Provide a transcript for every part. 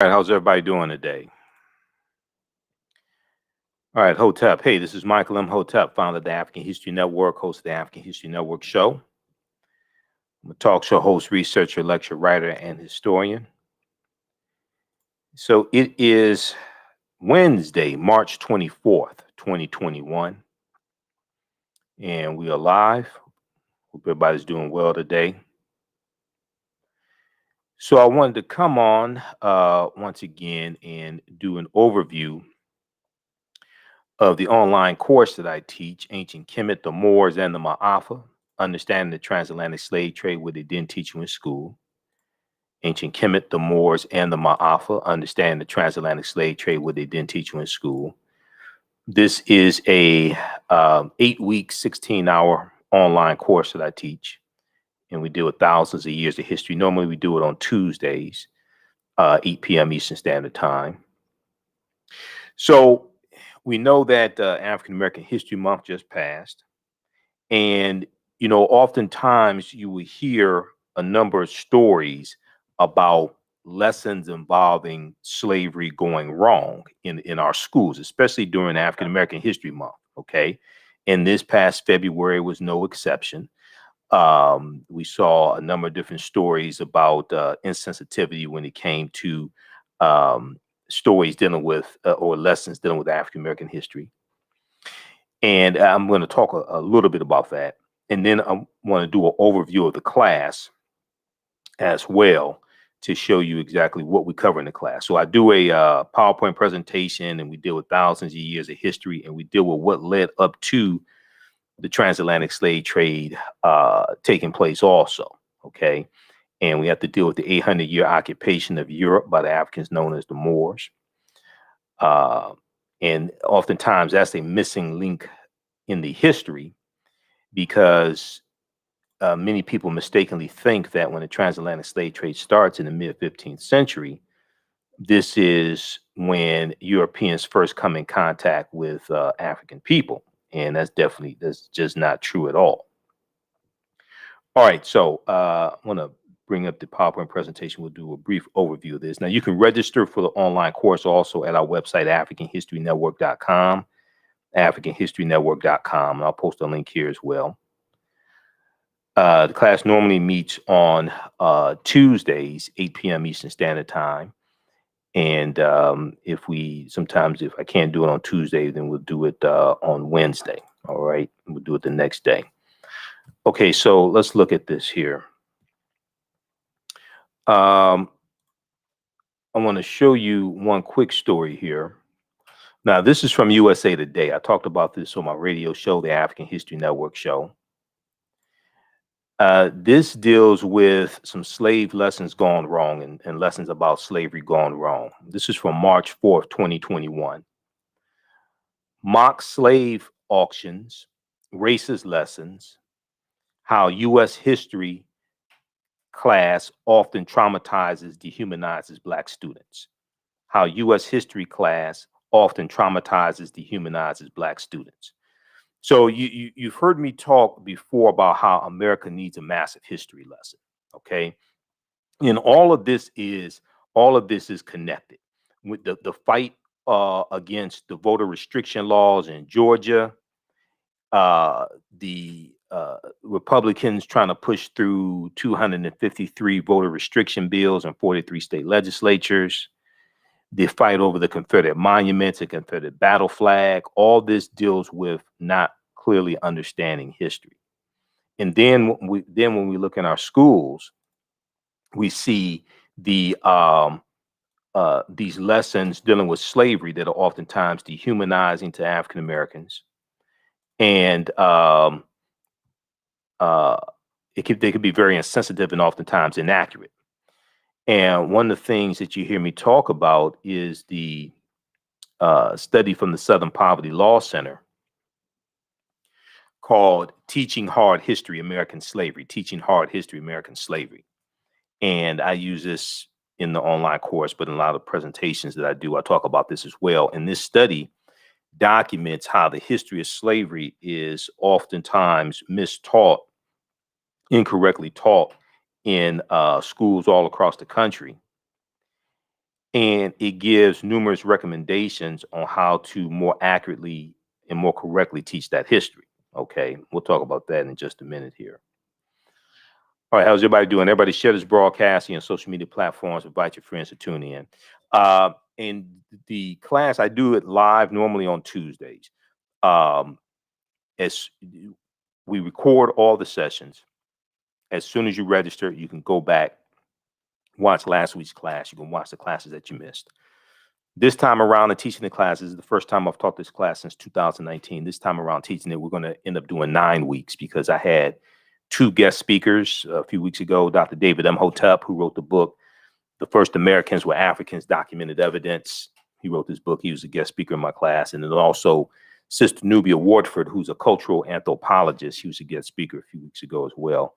All right, how's everybody doing today? All right, Hotep. Hey, this is Michael Imhotep, founder of the African History Network, host of the African History Network show. I'm a talk show host, researcher, lecturer, writer, and historian. So it is Wednesday, March 24th, 2021, and we are live. Hope everybody's doing well today. So I wanted to come on once again and do an overview of the online course that I teach, Ancient Kemet, the Moors, and the Maafa, Understanding the Transatlantic Slave Trade, what they didn't teach you in school. Ancient Kemet, the Moors, and the Maafa, Understanding the Transatlantic Slave Trade, what they didn't teach you in school. This is a 8-week, 16-hour online course that I teach, and we deal with thousands of years of history. Normally, we do it on Tuesdays, 8 p.m. Eastern Standard Time. So we know that African American History Month just passed. And, oftentimes you will hear a number of stories about lessons involving slavery going wrong in our schools, especially during African American History Month. Okay. And this past February was no exception. We saw a number of different stories about insensitivity when it came to stories dealing with or lessons dealing with African American history. And I'm going to talk a little bit about that. And then I want to do an overview of the class as well to show you exactly what we cover in the class. So I do a PowerPoint presentation, and we deal with thousands of years of history, and we deal with what led up to the transatlantic slave trade taking place also. Okay. And we have to deal with the 800-year occupation of Europe by the Africans known as the Moors. And oftentimes that's a missing link in the history because many people mistakenly think that when the transatlantic slave trade starts in the mid 15th century, this is when Europeans first come in contact with African people. And that's just not true at all. All right, so I want to bring up the PowerPoint presentation. We'll do a brief overview of this. Now, you can register for the online course also at our website, AfricanHistoryNetwork.com, AfricanHistoryNetwork.com, and I'll post a link here as well. The class normally meets on Tuesdays, 8 p.m. Eastern Standard Time. And if I can't do it on Tuesday, then we'll do it on Wednesday. All right, we'll do it the next day. Okay, so let's look at this here. I want to show you one quick story here. Now, this is from USA Today. I talked about this on my radio show, the African History Network show. This deals with some slave lessons gone wrong and lessons about slavery gone wrong. This is from March 4th, 2021. Mock slave auctions, racist lessons, how U.S. history class often traumatizes, dehumanizes Black students. How U.S. history class often traumatizes, dehumanizes Black students. So you've heard me talk before about how America needs a massive history lesson, okay? And all of this is connected with the fight against the voter restriction laws in Georgia, the Republicans trying to push through 253 voter restriction bills in 43 state legislatures, the fight over the Confederate monuments, the Confederate battle flag. All this deals with not clearly understanding history. And then when we look in our schools, we see these lessons dealing with slavery that are oftentimes dehumanizing to African Americans, and they could be very insensitive and oftentimes inaccurate. And one of the things that you hear me talk about is the study from the Southern Poverty Law Center called Teaching Hard History, American Slavery, Teaching Hard History, American Slavery. And I use this in the online course, but in a lot of presentations that I do, I talk about this as well. And this study documents how the history of slavery is oftentimes mistaught, incorrectly taught in schools all across the country. and it gives numerous recommendations on how to more accurately and more correctly teach that history. Okay, we'll talk about that in just a minute here. All right, how's everybody doing? Everybody share this broadcast on social media platforms. Invite your friends to tune in. In the class, I do it live normally on Tuesdays. As we record all the sessions, as soon as you register, you can go back, watch last week's class. You can watch the classes that you missed. This time around, teaching the class, this is the first time I've taught this class since 2019. This time around teaching it, we're going to end up doing 9 weeks because I had 2 guest speakers a few weeks ago. Dr. David Imhotep, who wrote the book, The First Americans Were Africans, Documented Evidence. He wrote this book. He was a guest speaker in my class. And then also Sister Nubia Wardford, who's a cultural anthropologist. He was a guest speaker a few weeks ago as well.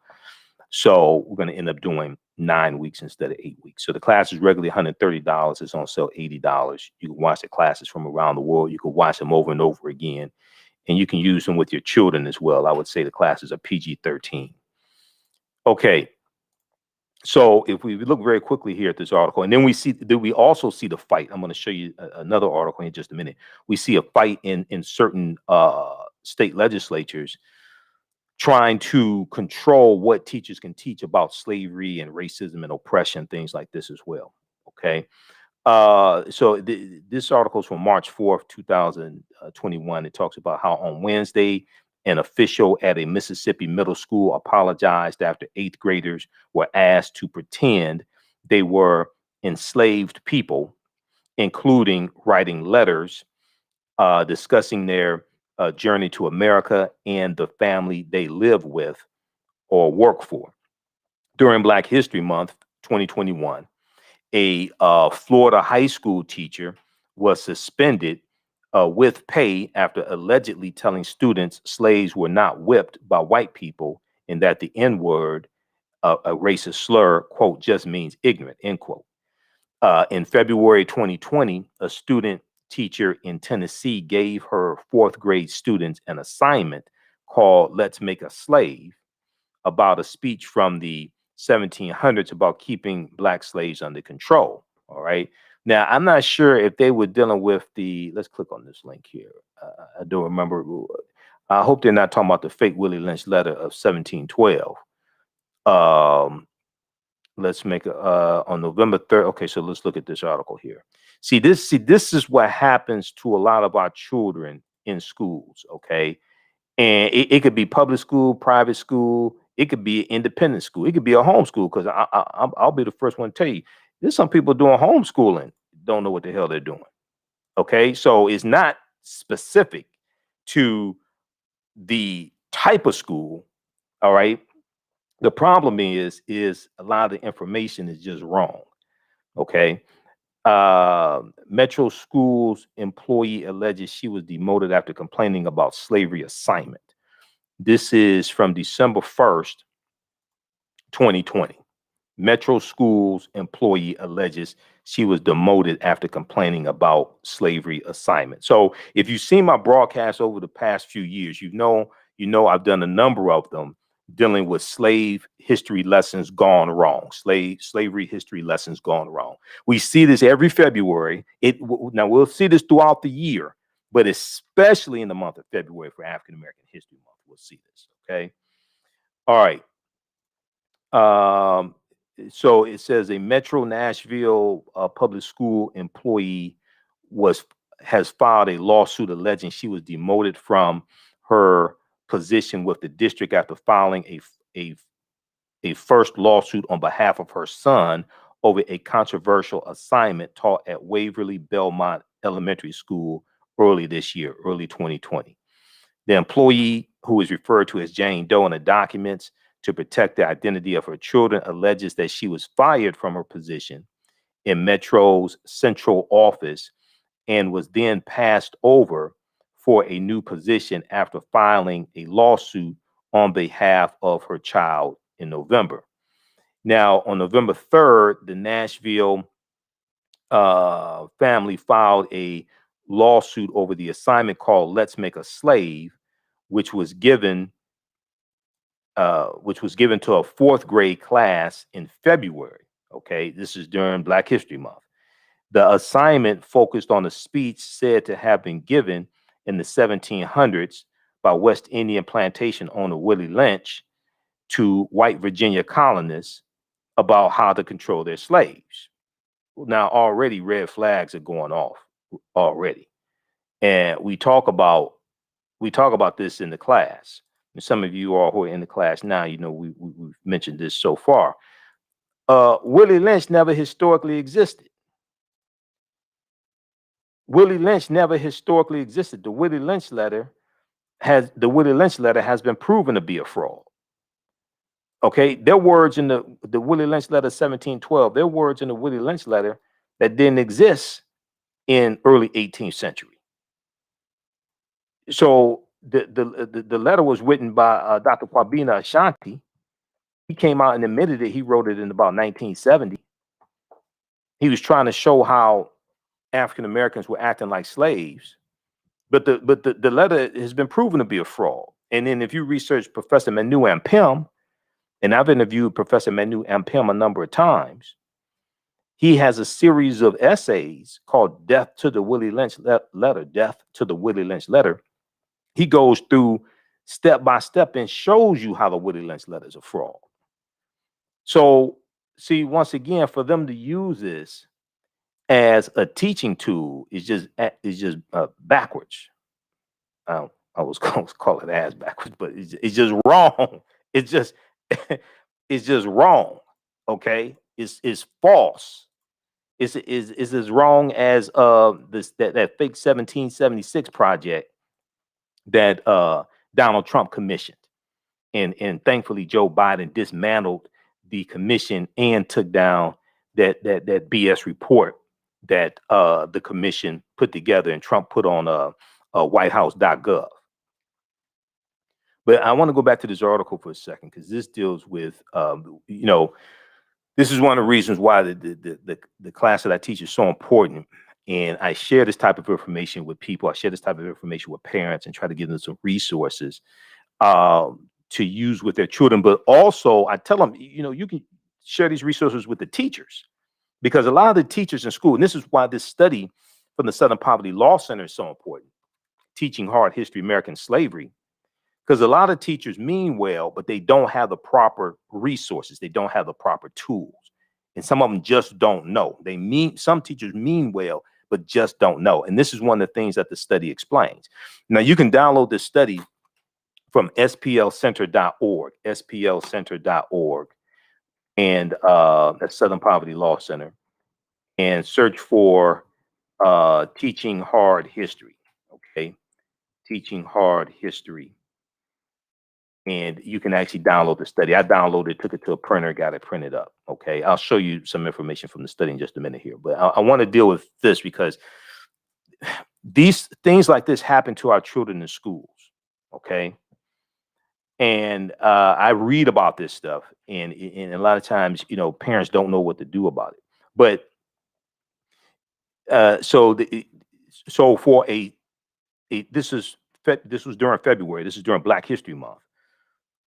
So we're going to end up doing 9 weeks instead of 8 weeks. So the class is regularly $130. It's on sale $80. You can watch the classes from around the world. You can watch them over and over again. And you can use them with your children as well. I would say the classes are PG-13. Okay. So if we look very quickly here at this article, and then we also see the fight. I'm going to show you another article in just a minute. We see a fight in certain state legislatures trying to control what teachers can teach about slavery and racism and oppression, things like this as well. Okay. So this article is from March 4th, 2021. It talks about how on Wednesday, an official at a Mississippi middle school apologized after 8th graders were asked to pretend they were enslaved people, including writing letters discussing their journey to America and the family they live with or work for. During Black History Month 2021, a Florida high school teacher was suspended with pay after allegedly telling students slaves were not whipped by white people and that the N-word, a racist slur, quote, just means ignorant, end quote. In February 2020, a student teacher in Tennessee gave her 4th grade students an assignment called Let's Make a Slave, about a speech from the 1700s about keeping Black slaves under control. All right. Now, I'm not sure if they were dealing with let's click on this link here. I don't remember. I hope they're not talking about the fake Willie Lynch letter of 1712. Let's make on November 3rd. Okay, so let's look at this article here. See, this is what happens to a lot of our children in schools. Okay. And it could be public school, private school. It could be independent school. It could be a homeschool, because I'll be the first one to tell you, there's some people doing homeschooling, don't know what the hell they're doing. Okay, so it's not specific to the type of school. All right. The problem is a lot of the information is just wrong. Okay. Metro Schools employee alleges she was demoted after complaining about slavery assignment. This is from December 1st, 2020. Metro Schools employee alleges she was demoted after complaining about slavery assignment. So if you've seen my broadcasts over the past few years, you know I've done a number of them dealing with slave history lessons gone wrong, slavery history lessons gone wrong. We see this every February. Now we'll see this throughout the year, but especially in the month of February for African American History Month, we'll see this. Okay. All right. So it says a Metro Nashville public school employee has filed a lawsuit alleging she was demoted from her position with the district after filing a first lawsuit on behalf of her son over a controversial assignment taught at Waverly Belmont Elementary School early this year, early 2020. The employee, who is referred to as Jane Doe in the documents to protect the identity of her children, alleges that she was fired from her position in Metro's central office and was then passed over for a new position after filing a lawsuit on behalf of her child in November. Now, on November 3rd, the Nashville family filed a lawsuit over the assignment called Let's Make a Slave, which was given to a 4th grade class in February. Okay, this is during Black History Month. The assignment focused on a speech said to have been given in the 1700s by West Indian plantation owner Willie Lynch to white Virginia colonists about how to control their slaves. Now, already red flags are going off already. And we talk about this in the class. And some of you all who are in the class now, you know, we've mentioned this so far. Willie Lynch never historically existed. Willie Lynch never historically existed. The Willie Lynch letter has been proven to be a fraud. Okay, their words in the Willie Lynch letter 1712, their words in the Willie Lynch letter that didn't exist in early 18th century. So the letter was written by Dr. Kwabena Ashanti. He came out and admitted it. He wrote it in about 1970. He was trying to show how African Americans were acting like slaves, but the letter has been proven to be a fraud. And then if you research Professor Manu Ampem, and I've interviewed Professor Manu Ampem a number of times, he has a series of essays called Death to the Willie Lynch Letter, Death to the Willie Lynch Letter. He goes through step by step and shows you how the Willie Lynch letter is a fraud. So, see, once again, for them to use this as a teaching tool is just backwards. I was going to call it as backwards, but it's just wrong. It's just it's just wrong. Okay, it's false. It's as wrong as that fake 1776 project that Donald Trump commissioned, and thankfully Joe Biden dismantled the commission and took down that BS report that the commission put together and Trump put on whitehouse.gov. But I want to go back to this article for a second, because this deals with this is one of the reasons why the class that I teach is so important. And I share this type of information with people. I share this type of information with parents and try to give them some resources to use with their children. But also I tell them, you can share these resources with the teachers, because a lot of the teachers in school, and this is why this study from the Southern Poverty Law Center is so important, Teaching Hard History, American Slavery, because a lot of teachers mean well, but they don't have the proper resources. They don't have the proper tools. And some of them just don't know. Some teachers mean well, but just don't know. And this is one of the things that the study explains. Now, you can download this study from splcenter.org, splcenter.org, and that's Southern Poverty Law Center, and search for Teaching Hard History. Okay, Teaching Hard History. And you can actually download the study. I downloaded it, took it to a printer, got it printed up. Okay, I'll show you some information from the study in just a minute here. But I want to deal with this because these things like this happen to our children in schools. Okay, and I read about this stuff, and a lot of times, parents don't know what to do about it. But so for this was during February. This is during Black History Month.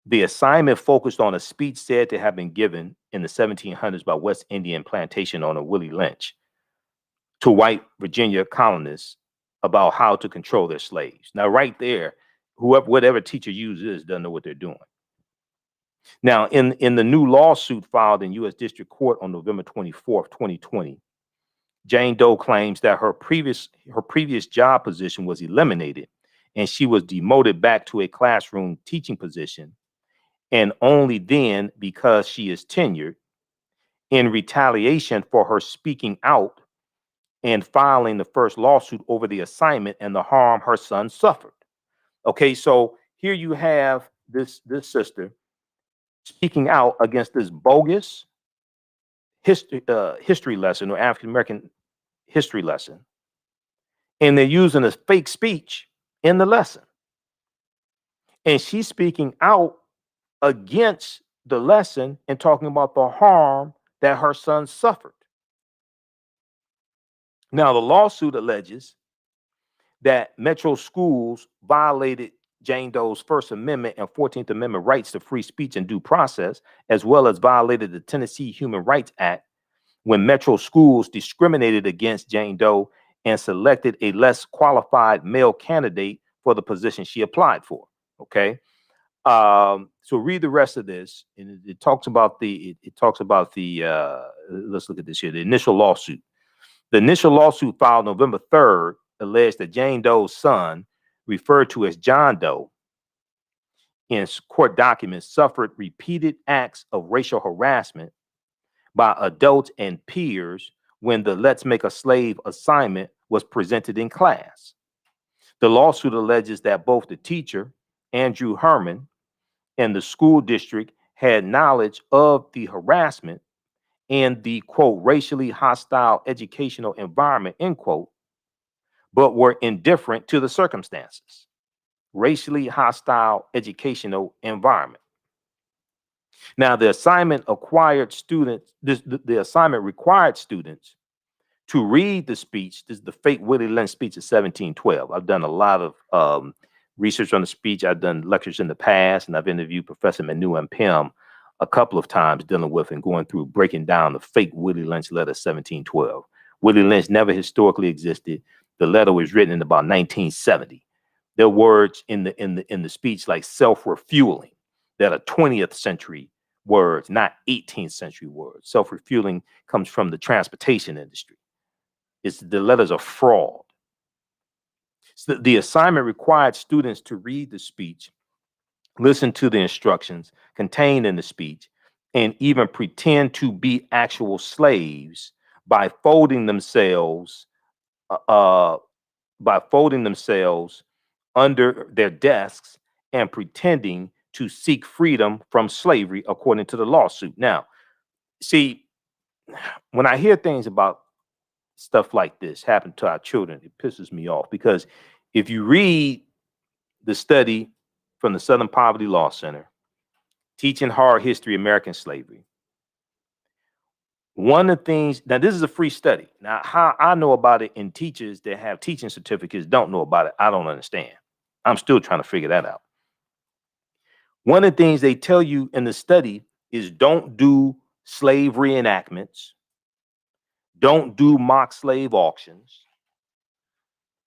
The assignment focused on a speech said to have been given in the 1700s by West Indian plantation owner Willie Lynch to white Virginia colonists about how to control their slaves. Now, right there, whatever teacher uses doesn't know what they're doing. Now, in the new lawsuit filed in U.S. District Court on November 24th, 2020, Jane Doe claims that her previous job position was eliminated and she was demoted back to a classroom teaching position, and only then because she is tenured, in retaliation for her speaking out and filing the first lawsuit over the assignment and the harm her son suffered. Okay, so here you have this sister speaking out against this bogus history lesson, or African American history lesson, and they're using a fake speech in the lesson, and she's speaking out against the lesson and talking about the harm that her son suffered. Now, the lawsuit alleges that Metro schools violated Jane Doe's First Amendment and 14th Amendment rights to free speech and due process, as well as violated the Tennessee Human Rights Act when metro schools discriminated against Jane Doe and selected a less qualified male candidate for the position she applied for. Okay. So read the rest of this, and it talks about let's look at this here, the initial lawsuit. The initial lawsuit filed November 3rd alleged that Jane Doe's son, referred to as John Doe in court documents, suffered repeated acts of racial harassment by adults and peers when the Let's Make a Slave assignment was presented in class. The lawsuit alleges that both the teacher, Andrew Herman, and the school district had knowledge of the harassment and the, quote, racially hostile educational environment, end quote, but were indifferent to the circumstances. Racially hostile educational environment. Now, the assignment required students to read the speech. This is the fake Willie Lynch speech of 1712. I've done a lot of research on the speech. I've done lectures in the past, and I've interviewed Professor Manu and Pim a couple of times dealing with and going through breaking down the fake Willie Lynch letter 1712. Willie Lynch never historically existed. The letter was written in about 1970. There are words in the speech like self-refueling that are 20th century words, not 18th century words. Self-refueling comes from the transportation industry. The letters are fraud. So the assignment required students to read the speech, listen to the instructions contained in the speech, and even pretend to be actual slaves by folding themselves under their desks and pretending to seek freedom from slavery, according to the lawsuit. Now, see, when I hear things about stuff like this happen to our children, it pisses me off, because if you read the study from the Southern Poverty Law Center, Teaching Hard History, American Slavery, one of the things, now this is a free study. Now, how I know about it and teachers that have teaching certificates don't know about it, I don't understand. I'm still trying to figure that out. One of the things they tell you in the study is don't do slave reenactments. Don't do mock slave auctions.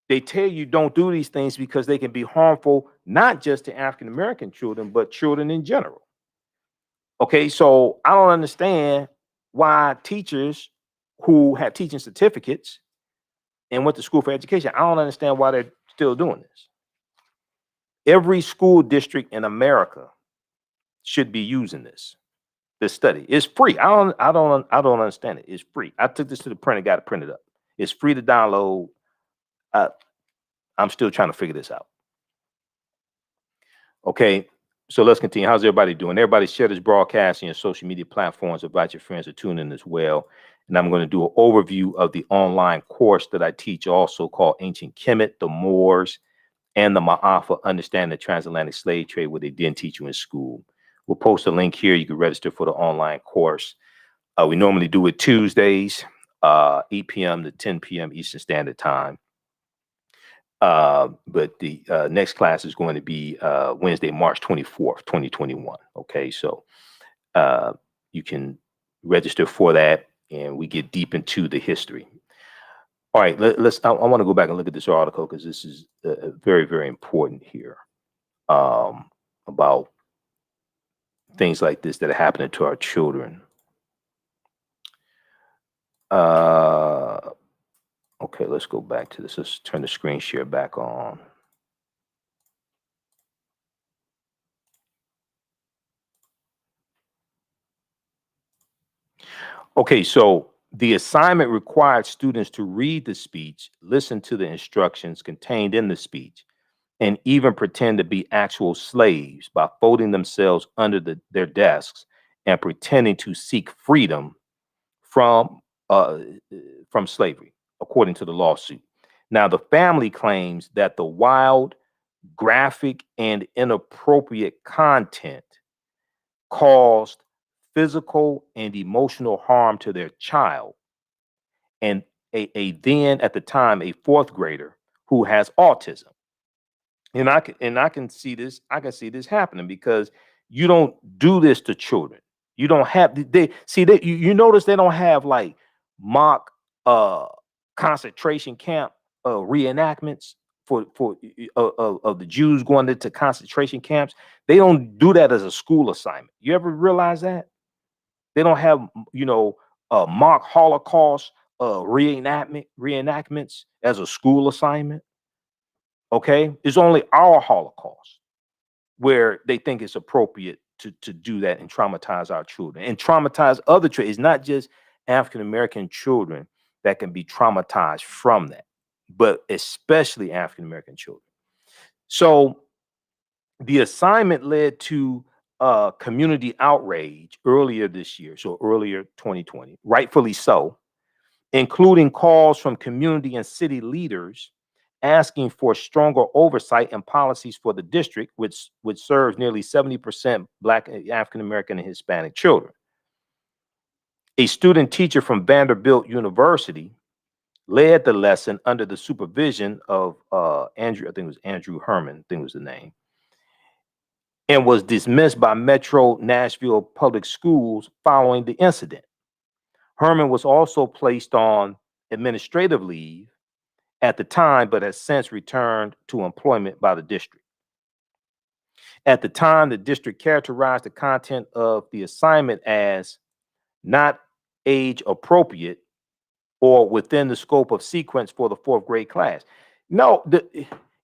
They tell you don't do these things because they can be harmful, not just to African-American children, but children in general. Okay, so I don't understand why teachers who have teaching certificates and went to school for education, I don't understand why they're still doing this. Every school district in America should be using this study. It's free. I don't understand it. It's free. I took this to the printer, got it printed up. It's free to download. I'm still trying to figure this out. Okay, so let's continue. How's everybody doing? Everybody share this broadcast on your social media platforms. Invite your friends to tune in as well. And I'm going to do an overview of the online course that I teach, also called Ancient Kemet, the Moors, and the Maafa, Understanding the Transatlantic Slave Trade, what they didn't teach you in school. We'll post a link here. You can register for the online course. We normally do it Tuesdays, 8 p.m. to 10 p.m. Eastern Standard Time. But the next class is going to be Wednesday, March 24th, 2021. Okay, so you can register for that, and we get deep into the history. All right, I want to go back and look at this article, because this is very, very important here about things like this that are happening to our children. Okay, let's go back to this. Let's turn the screen share back on. Okay, so the assignment required students to read the speech, listen to the instructions contained in the speech, and even pretend to be actual slaves by folding themselves under their desks and pretending to seek freedom from slavery, according to the lawsuit. Now, the family claims that the wild, graphic, and inappropriate content caused physical and emotional harm to their child, and then at the time a fourth grader who has autism. And I can see this. I can see this happening, because you don't do this to children. You don't have you notice they don't have like mock concentration camp reenactments of the Jews going into concentration camps. They don't do that as a school assignment. You ever realize that? They don't have, mock Holocaust reenactments as a school assignment. Okay, it's only our Holocaust where they think it's appropriate to do that and traumatize our children and traumatize other children. It's not just African American children that can be traumatized from that, but especially African American children. So the assignment led to community outrage earlier this year, so earlier 2020, rightfully so, including calls from community and city leaders asking for stronger oversight and policies for the district, which serves nearly 70% Black, African American, and Hispanic children. A student teacher from Vanderbilt University led the lesson under the supervision of Andrew, I think it was Andrew Herman, I think was the name, and was dismissed by Metro Nashville Public Schools following the incident. Herman was also placed on administrative leave at the time, but has since returned to employment by the district. At the time, the district characterized the content of the assignment as not age appropriate or within the scope of sequence for the fourth grade class. No,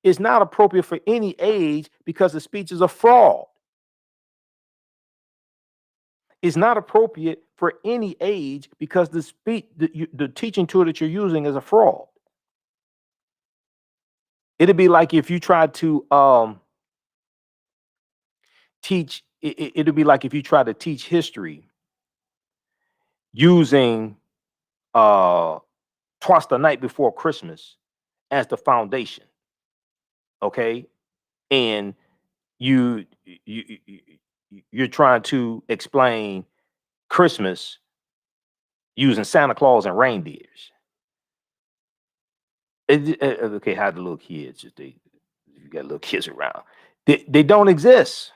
it's not appropriate for any age because the speech is a fraud. It's not appropriate for any age because the teaching tool that you're using is a fraud. It'd be like if you tried to teach. It'd be like if you try to teach history using Twice the Night Before Christmas as the foundation. Okay, and you're trying to explain Christmas using Santa Claus and reindeers. Okay, how the little kids, if you got little kids around, they don't exist.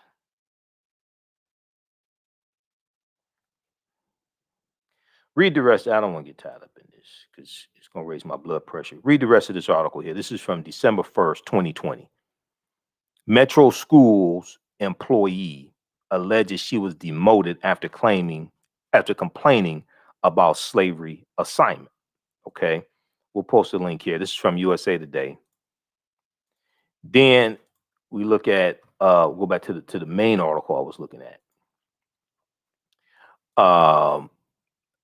Read the rest. I don't want to get tied up in this because it's going to raise my blood pressure. Read the rest of this article here. This is from December 1st, 2020. Metro Schools employee alleges she was demoted after complaining about slavery assignment. Okay, we'll post a link here. This is from USA Today. Then we look at go back to the main article I was looking at.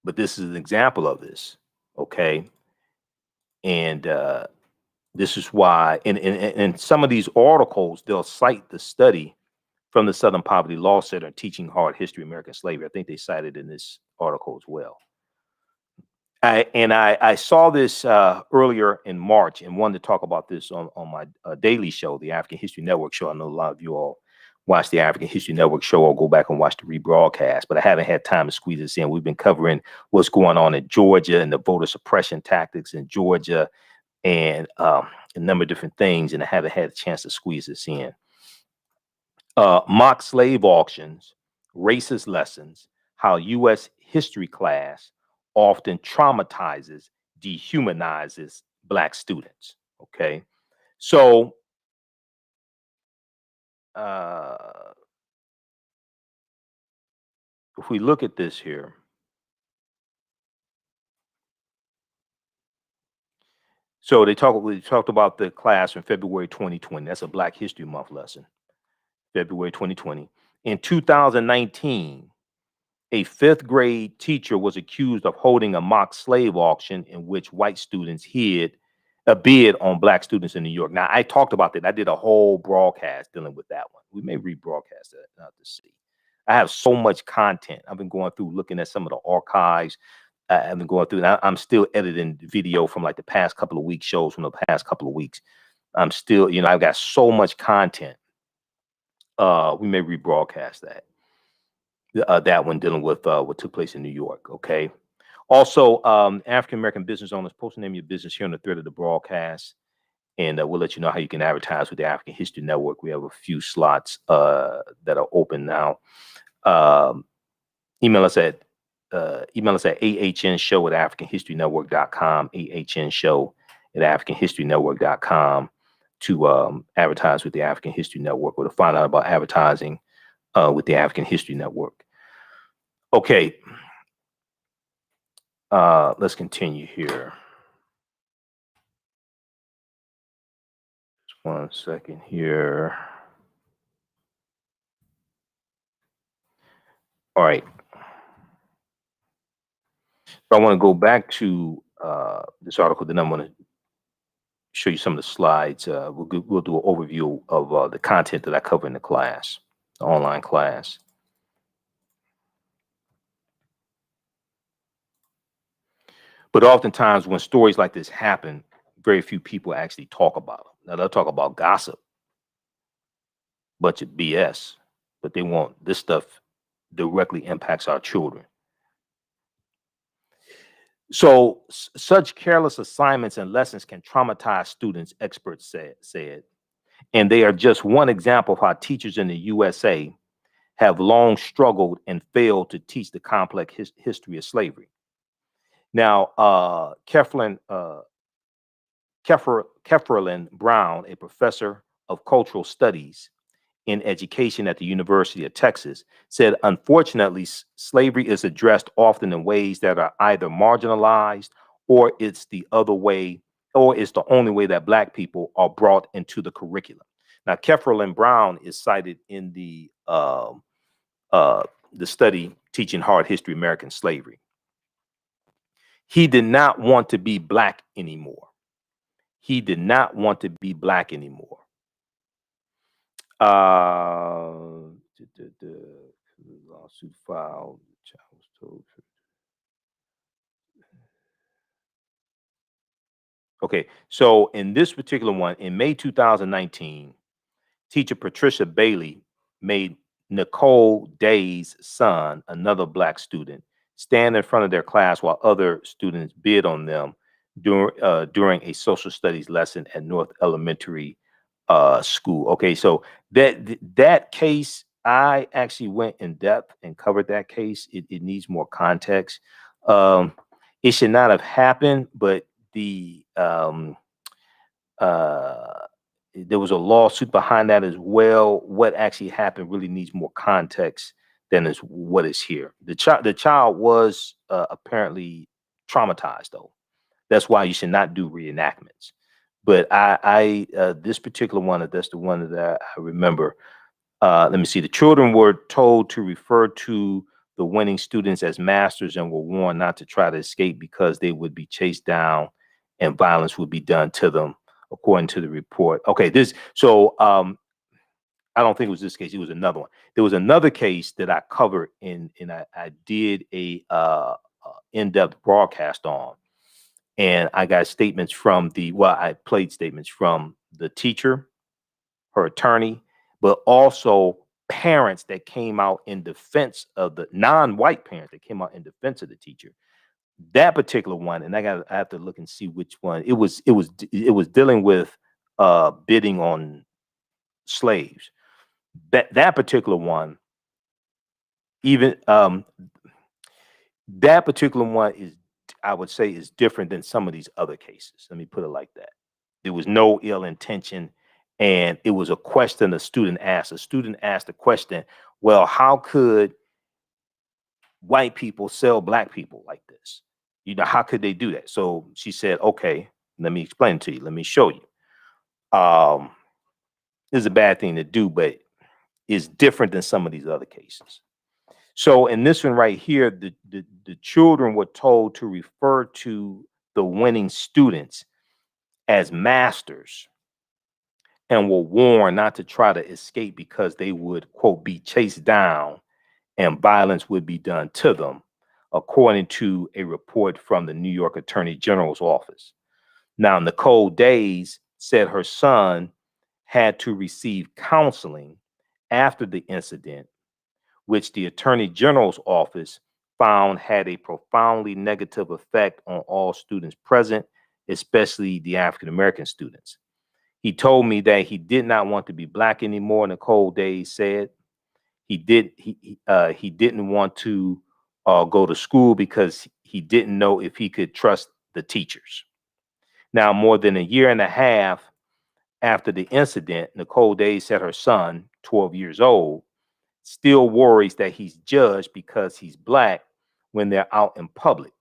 But this is an example of this. Okay, and this is why in some of these articles they'll cite the study from the Southern Poverty Law Center teaching hard history of American slavery. I think they cited in this article as well. I saw this earlier in March and wanted to talk about this on my daily show, the African History Network show. I know a lot of you all watch the African History Network show or go back and watch the rebroadcast, but I haven't had time to squeeze this in. We've been covering what's going on in Georgia and the voter suppression tactics in Georgia and a number of different things, and I haven't had a chance to squeeze this in. Mock slave auctions, racist lessons, how U.S. history class often traumatizes, dehumanizes Black students. Okay, so if we look at this here, so we talked about the class from February 2020. That's a Black History Month lesson, February 2020. In 2019, a fifth grade teacher was accused of holding a mock slave auction in which white students hid a bid on Black students in New York. Now, I talked about that. I did a whole broadcast dealing with that one. We may rebroadcast that out to see. I have so much content. I've been going through looking at some of the archives. I've been going through, and I'm still editing video from like the past couple of weeks, shows from the past couple of weeks. I'm still, I've got so much content. We may rebroadcast that. That one dealing with what took place in New York. Okay. Also, African American business owners, post the name of your business here on the thread of the broadcast, and we'll let you know how you can advertise with the African History Network. We have a few slots that are open now. Email us at email us at ahnshow@africanhistorynetwork.com, ahnshow@africanhistorynetwork.com to advertise with the African History Network or to find out about advertising with the African History Network. Okay, let's continue here. Just 1 second here. All right. So I want to go back to this article, then I'm going to show you some of the slides. We'll do an overview of the content that I cover in the class, the online class. But oftentimes when stories like this happen, very few people actually talk about them. Now they'll talk about gossip, bunch of BS, but they won't. This stuff directly impacts our children. So such careless assignments and lessons can traumatize students, experts said. And they are just one example of how teachers in the USA have long struggled and failed to teach the complex history of slavery. Now, Kefferlin Brown, a professor of cultural studies in education at the University of Texas, said, unfortunately, slavery is addressed often in ways that are either marginalized or it's the other way, or it's the only way that Black people are brought into the curriculum. Now, Kefferlin Brown is cited in the study Teaching Hard History American Slavery. He did not want to be Black anymore. He did not want to be Black anymore. Lawsuit filed. Child was told. Okay, so in this particular one, in May 2019, teacher Patricia Bailey made Nicole Day's son, another Black student, stand in front of their class while other students bid on them during a social studies lesson at North Elementary School. Okay, so that case, I actually went in depth and covered that case. It needs more context. It should not have happened, but there was a lawsuit behind that as well. What actually happened really needs more context than is what is here. The child was apparently traumatized, though. That's why you should not do reenactments. But this particular one, that's the one that I remember. Let me see. The children were told to refer to the winning students as masters and were warned not to try to escape because they would be chased down and violence would be done to them, according to the report. Okay, I don't think it was this case. It was another one. There was another case that I covered and I did a in-depth broadcast on. And I got statements from I played statements from the teacher, her attorney, but also parents that came out in defense of the non-white parents that came out in defense of the teacher. That particular one, and I have to look and see which one. It was dealing with bidding on slaves. That particular one, even that particular one is, I would say, is different than some of these other cases. Let me put it like that. There was no ill intention, and it was a question a student asked. A student asked the question, well, how could white people sell Black people like this? You know, how could they do that? So she said, okay, let me explain it to you. Let me show you. This is a bad thing to do, but it's different than some of these other cases. So in this one right here, the children were told to refer to the winning students as masters and were warned not to try to escape because they would, quote, be chased down and violence would be done to them, according to a report from the New York Attorney General's office. Now, Nicole Days said her son had to receive counseling after the incident, which the Attorney General's office found had a profoundly negative effect on all students present, especially the African American students. He told me that he did not want to be Black anymore, Nicole Days said. He didn't want to go to school because he didn't know if he could trust the teachers. Now, more than a year and a half after the incident, Nicole Days said her son, 12 years old, still worries that he's judged because he's Black when they're out in public.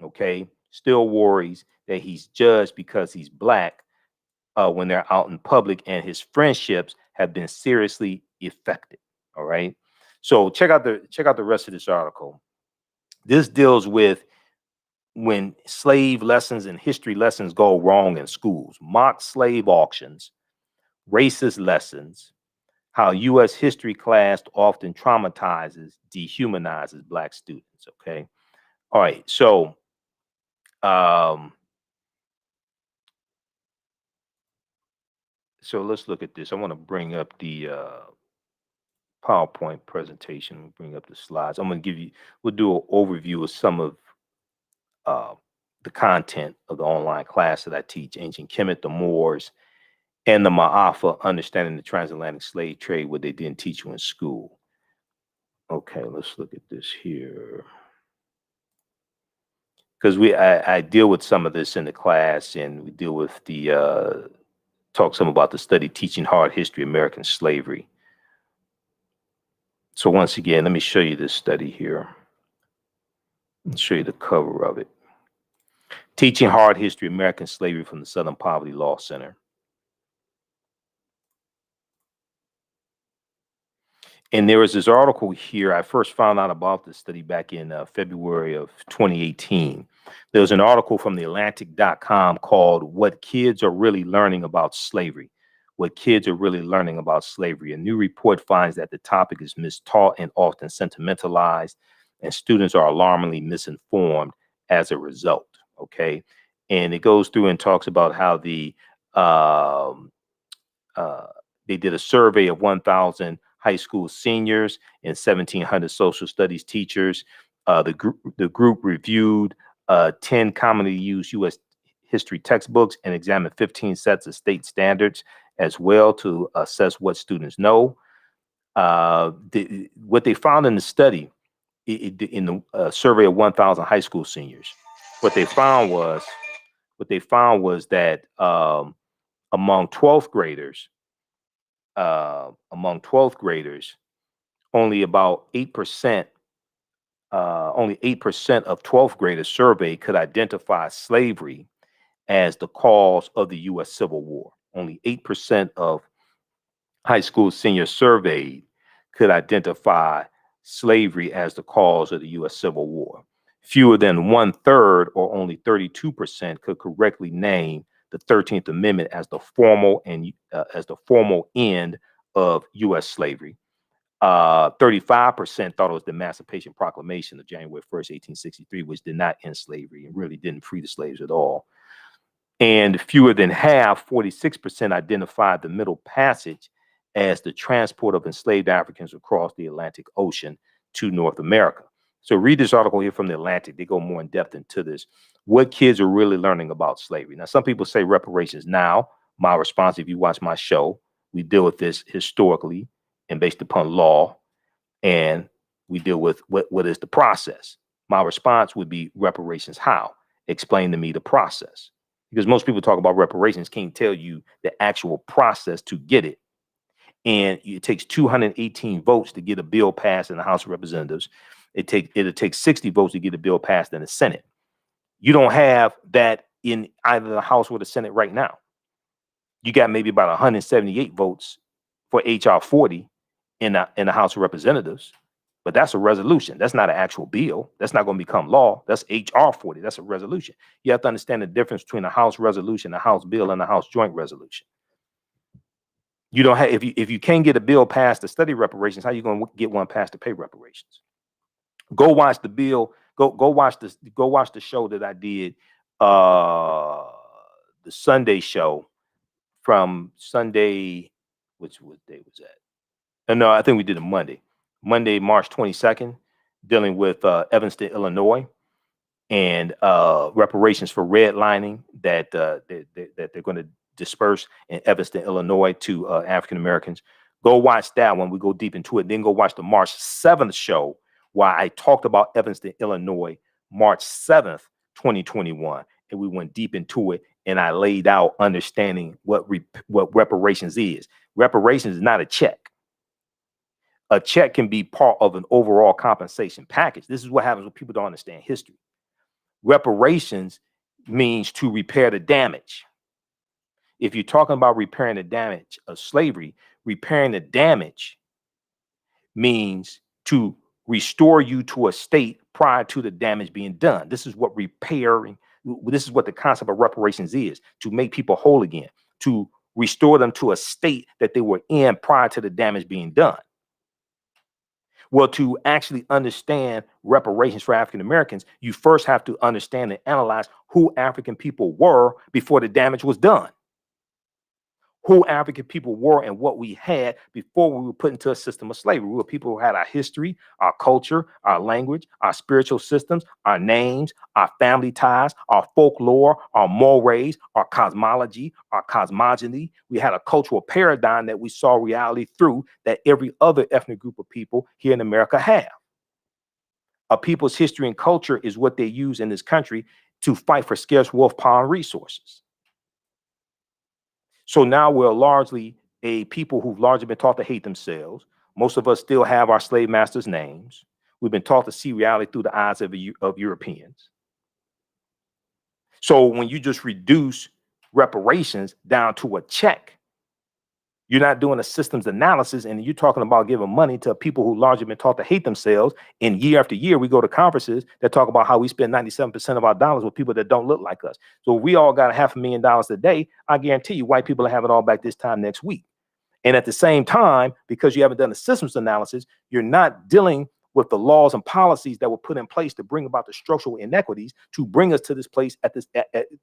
Okay, still worries that he's judged because he's Black when they're out in public, and his friendships have been seriously affected. All right, so check out the rest of this article. This deals with when slave lessons and history lessons go wrong in schools, mock slave auctions, racist lessons, how U.S. history class often traumatizes, dehumanizes Black students. Okay, all right, um, so let's look at this. I want to bring up the PowerPoint presentation. Bring up the slides. We'll do an overview of some of uh, the content of the online class that I teach: Ancient Kemet, the Moors, and the Maafa, Understanding the Transatlantic Slave Trade, what they didn't teach you in school. Okay, let's look at this here. Because I deal with some of this in the class, and we deal with talk some about the study Teaching Hard History, American Slavery. So once again, let me show you this study here. I'll show you the cover of it. Teaching Hard History, American Slavery from the Southern Poverty Law Center. And there was this article here. I first found out about this study back in February of 2018. There was an article from theatlantic.com called What Kids Are Really Learning About Slavery. What Kids Are Really Learning About Slavery. A new report finds that the topic is mistaught and often sentimentalized, and students are alarmingly misinformed as a result. Okay. And it goes through and talks about how they did a survey of 1,000 high school seniors and 1,700 social studies teachers. The group reviewed 10 commonly used U.S. history textbooks and examined 15 sets of state standards as well to assess what students know. What they found in the study, in the survey of 1,000 high school seniors, what they found was that among 12th graders, only about 8%, only 8% of 12th graders surveyed could identify slavery as the cause of the U.S. Civil War. Only 8% of high school seniors surveyed could identify slavery as the cause of the U.S. Civil War. Fewer than 1/3, or only 32%, could correctly name the 13th Amendment as the formal end of U.S. slavery. 35% thought it was the Emancipation Proclamation of January 1st, 1863, which did not end slavery and really didn't free the slaves at all. And fewer than half, 46%, identified the Middle Passage as the transport of enslaved Africans across the Atlantic Ocean to North America. So read this article here from the Atlantic. They go more in depth into this. What kids are really learning about slavery. Now, some people say reparations. Now, my response, if you watch my show, we deal with this historically and based upon law, and we deal with what is the process. My response would be reparations. How? Explain to me the process. Because most people talk about reparations, can't tell you the actual process to get it. And it takes 218 votes to get a bill passed in the House of Representatives. It'll take 60 votes to get a bill passed in the Senate. You don't have that in either the House or the Senate right now. You got maybe about 178 votes for HR 40 in the House of Representatives, but that's a resolution. That's not an actual bill. That's not going to become law. That's HR 40. That's a resolution. You have to understand the difference between a House resolution, a House bill, and a House joint resolution. You don't have, if you can't get a bill passed to study reparations, how are you going to get one passed to pay reparations? Go watch the bill. Go watch this. Go watch the show that I did, the Sunday show from Sunday. What day was that? No, I think we did it Monday, March 22nd, dealing with Evanston, Illinois, and reparations for redlining that they're going to disperse in Evanston, Illinois to African Americans. Go watch that one. We go deep into it. Then go watch the March 7th show why I talked about Evanston, Illinois, March 7th, 2021. And we went deep into it, and I laid out understanding what reparations is. Reparations is not a check. A check can be part of an overall compensation package. This is what happens when people don't understand history. Reparations means to repair the damage. If you're talking about repairing the damage of slavery, repairing the damage means to restore you to a state prior to the damage being done. This is what repairing, this is what the concept of reparations is, to make people whole again, to restore them to a state that they were in prior to the damage being done. Well, to actually understand reparations for African Americans, you first have to understand and analyze who African people were before the damage was done. Who African people were and what we had before we were put into a system of slavery. We were people who had our history, our culture, our language, our spiritual systems, our names, our family ties, our folklore, our mores, our cosmology, our cosmogony. We had a cultural paradigm that we saw reality through that every other ethnic group of people here in America have. A people's history and culture is what they use in this country to fight for scarce wolf power and resources. So now we're largely a people who've largely been taught to hate themselves. Most of us still have our slave masters' names. We've been taught to see reality through the eyes of Europeans. So when you just reduce reparations down to a check, you're not doing a systems analysis, and you're talking about giving money to people who largely been taught to hate themselves. And year after year, we go to conferences that talk about how we spend 97% of our dollars with people that don't look like us. So we all got $500,000 a day. I guarantee you white people will have it all back this time next week. And at the same time, because you haven't done a systems analysis, you're not dealing with the laws and policies that were put in place to bring about the structural inequities to bring us to this place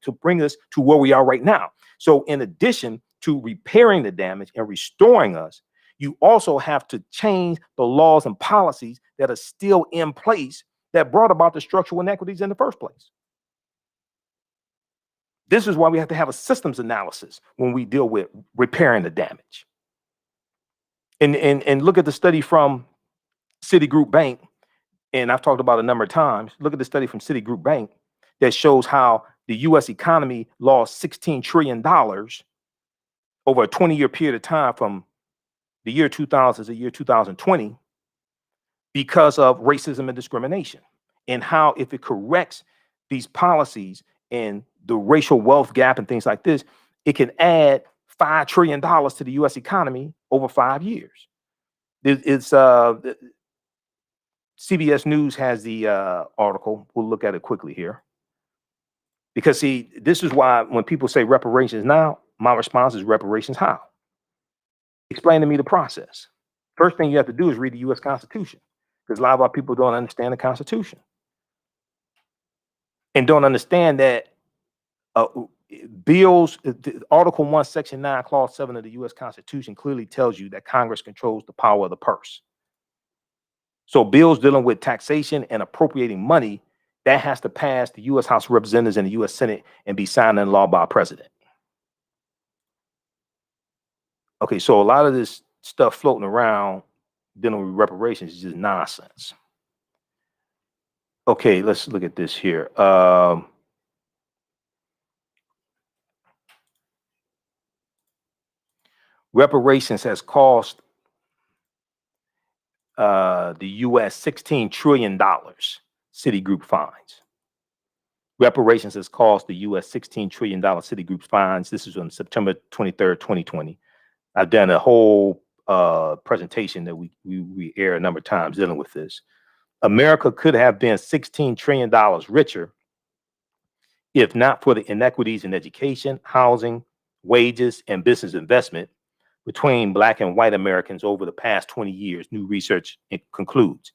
to bring us to where we are right now. So in addition to repairing the damage and restoring us, you also have to change the laws and policies that are still in place that brought about the structural inequities in the first place. This is why we have to have a systems analysis when we deal with repairing the damage. And look at the study from Citigroup Bank, and I've talked about it a number of times. Look at the study from Citigroup Bank that shows how the U.S. economy lost $16 trillion over a 20-year period of time from the year 2000 to the year 2020 because of racism and discrimination, and how if it corrects these policies and the racial wealth gap and things like this, it can add $5 trillion to the U.S. economy over 5 years. It's CBS News has the article. We'll look at it quickly here. Because see, this is why when people say reparations now, my response is reparations how? Explain to me the process. First thing you have to do is read the U.S. Constitution, because a lot of our people don't understand the Constitution and don't understand that bills, Article 1, Section 9, Clause 7 of the U.S. Constitution clearly tells you that Congress controls the power of the purse. So bills dealing with taxation and appropriating money, that has to pass the U.S. House of Representatives and the U.S. Senate and be signed into law by a president. Okay, so a lot of this stuff floating around dealing with reparations is just nonsense. Okay, let's look at this here. Reparations has cost the U.S. $16 trillion, Citigroup fines. Reparations has cost the U.S. $16 trillion Citigroup fines. This is on September 23rd, 2020. I've done a whole presentation that we air a number of times dealing with this. America could have been $16 trillion richer if not for the inequities in education, housing, wages, and business investment between Black and white Americans over the past 20 years, new research concludes.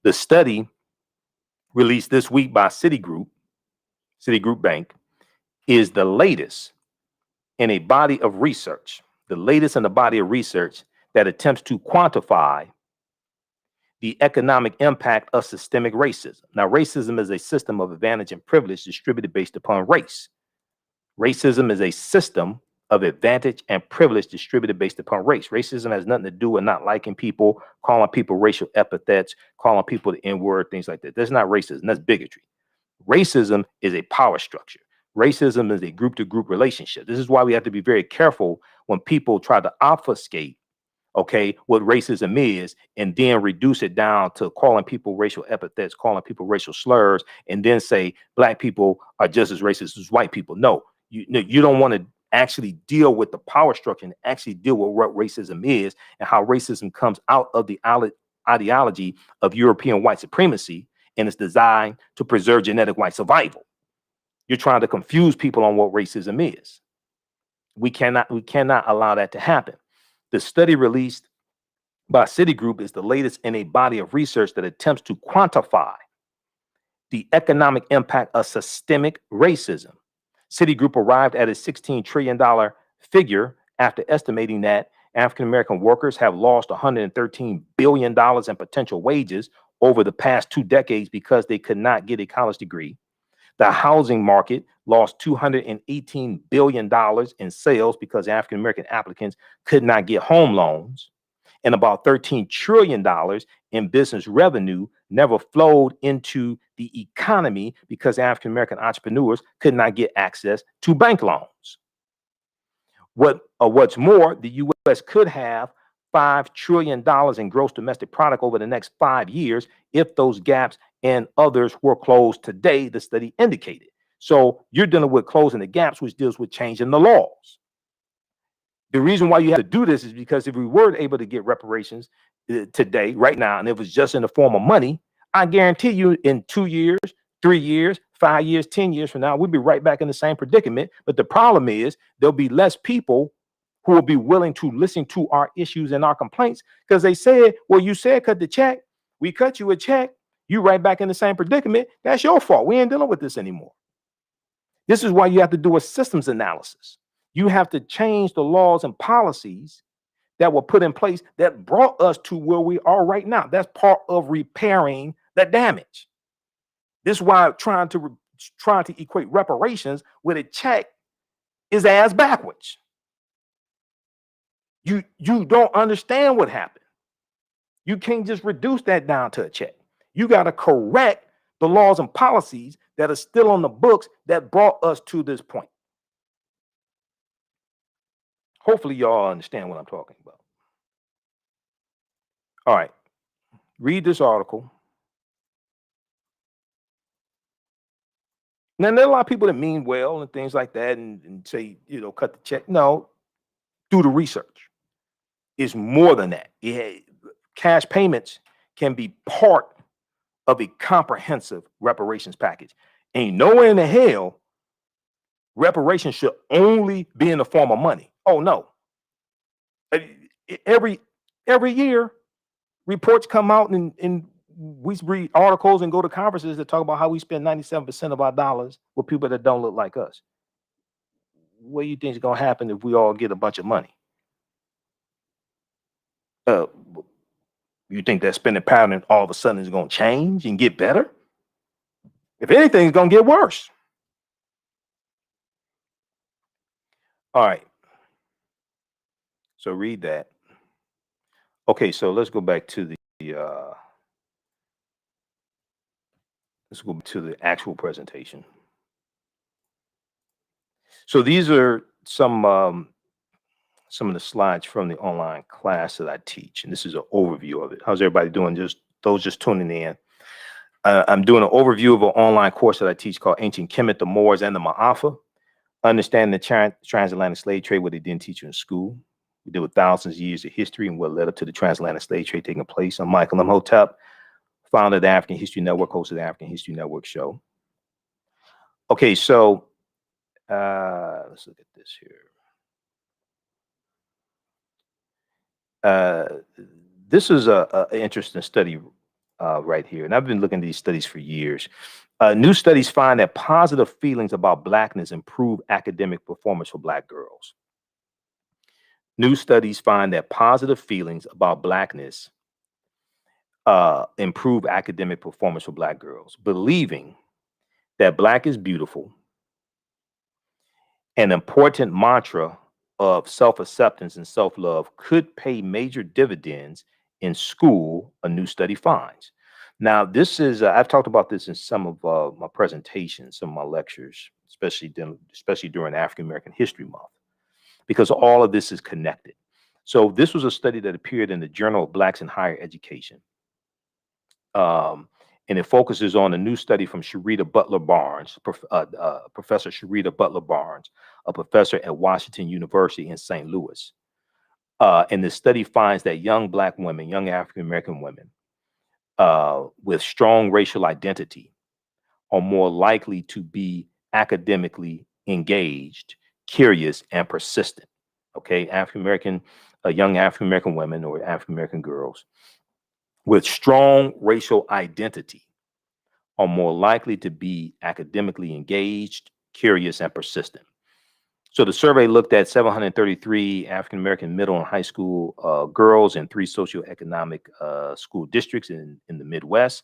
The study released this week by Citigroup Bank is the latest in a body of research, that attempts to quantify the economic impact of systemic racism. Now, racism is a system of advantage and privilege distributed based upon race. Racism is a system of advantage and privilege distributed based upon race. Racism has nothing to do with not liking people, calling people racial epithets, calling people the N-word, things like that. That's not racism. That's bigotry. Racism is a power structure. Racism is a group-to-group relationship. This is why we have to be very careful when people try to obfuscate, okay, what racism is, and then reduce it down to calling people racial epithets, calling people racial slurs, and then say black people are just as racist as white people. No, you don't want to actually deal with the power structure and actually deal with what racism is and how racism comes out of the ideology of European white supremacy, and it's designed to preserve genetic white survival. You're trying to confuse people on what racism is. We cannot allow that to happen. The study released by Citigroup is the latest in a body of research that attempts to quantify the economic impact of systemic racism. Citigroup arrived at a $16 trillion figure after estimating that African-American workers have lost $113 billion in potential wages over the past 2 decades because they could not get a college degree. The housing market lost $218 billion in sales because African-American applicants could not get home loans. And about $13 trillion in business revenue never flowed into the economy because African-American entrepreneurs could not get access to bank loans. What's more, the U.S. could have $5 trillion in gross domestic product over the next 5 years if those gaps and others were closed today, the study indicated. So you're dealing with closing the gaps, which deals with changing the laws. The reason why you have to do this is because if we were able to get reparations today, right now, and it was just in the form of money, I guarantee you in 2 years, 3 years, 5 years, 10 years from now, we'll be right back in the same predicament. But the problem is there'll be less people who will be willing to listen to our issues and our complaints because they said, well, you said cut the check. We cut you a check. You right back in the same predicament. That's your fault. We ain't dealing with this anymore. This is why you have to do a systems analysis. You have to change the laws and policies that were put in place that brought us to where we are right now. That's part of repairing the damage. This is why trying to equate reparations with a check is ass backwards. You don't understand what happened. You can't just reduce that down to a check. You got to correct the laws and policies that are still on the books that brought us to this point. Hopefully y'all understand what I'm talking about. All right, read this article. Now, there are a lot of people that mean well and things like that and say, cut the check. No, do the research. It's more than that. Cash payments can be part of a comprehensive reparations package. Ain't nowhere in the hell reparations should only be in the form of money. Oh, no. Every year, reports come out and we read articles and go to conferences that talk about how we spend 97% of our dollars with people that don't look like us. What do you think is going to happen if we all get a bunch of money? You think that spending pattern all of a sudden is going to change and get better? If anything, it's going to get worse. All right. So read that. Okay, so let's go back to the actual presentation. So these are some of the slides from the online class that I teach, and this is an overview of it. How's everybody doing? Those just tuning in. I'm doing an overview of an online course that I teach called Ancient Kemet, the Moors, and the Maafa. Understanding the transatlantic slave trade, what they didn't teach you in school. We deal with thousands of years of history and what led up to the transatlantic slave trade taking place. I'm Michael Imhotep, founder of the African History Network, host of the African History Network show. Okay, so let's look at this here. This is an interesting study right here, and I've been looking at these studies for years. New studies find that positive feelings about Blackness improve academic performance for Black girls. New studies find that positive feelings about Blackness improve academic performance for Black girls. Believing that Black is beautiful, an important mantra of self-acceptance and self-love could pay major dividends in school, a new study finds. Now, this is I've talked about this in some of my presentations, some of my lectures, especially during African American History Month, because all of this is connected. So this was a study that appeared in the Journal of Blacks in Higher Education. And it focuses on a new study from Sharita Butler Barnes, Professor Sharita Butler Barnes, a professor at Washington University in St. Louis. And the study finds that young Black women, young African American women with strong racial identity are more likely to be academically engaged, curious, and persistent. Okay, African American, young African American women or African American girls with strong racial identity are more likely to be academically engaged, curious, and persistent. So the survey looked at 733 African American middle and high school girls in 3 socioeconomic school districts in the Midwest.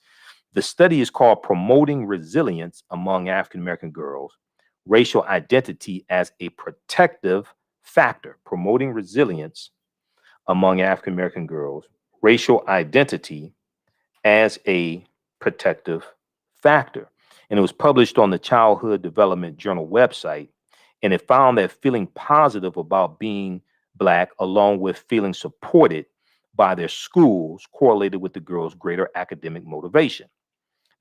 The study is called Promoting Resilience Among African American Girls, Racial Identity as a Protective Factor. Promoting resilience among African American girls, racial identity as a protective factor. And it was published on the Childhood Development Journal website. And it found that feeling positive about being Black, along with feeling supported by their schools, correlated with the girls' greater academic motivation.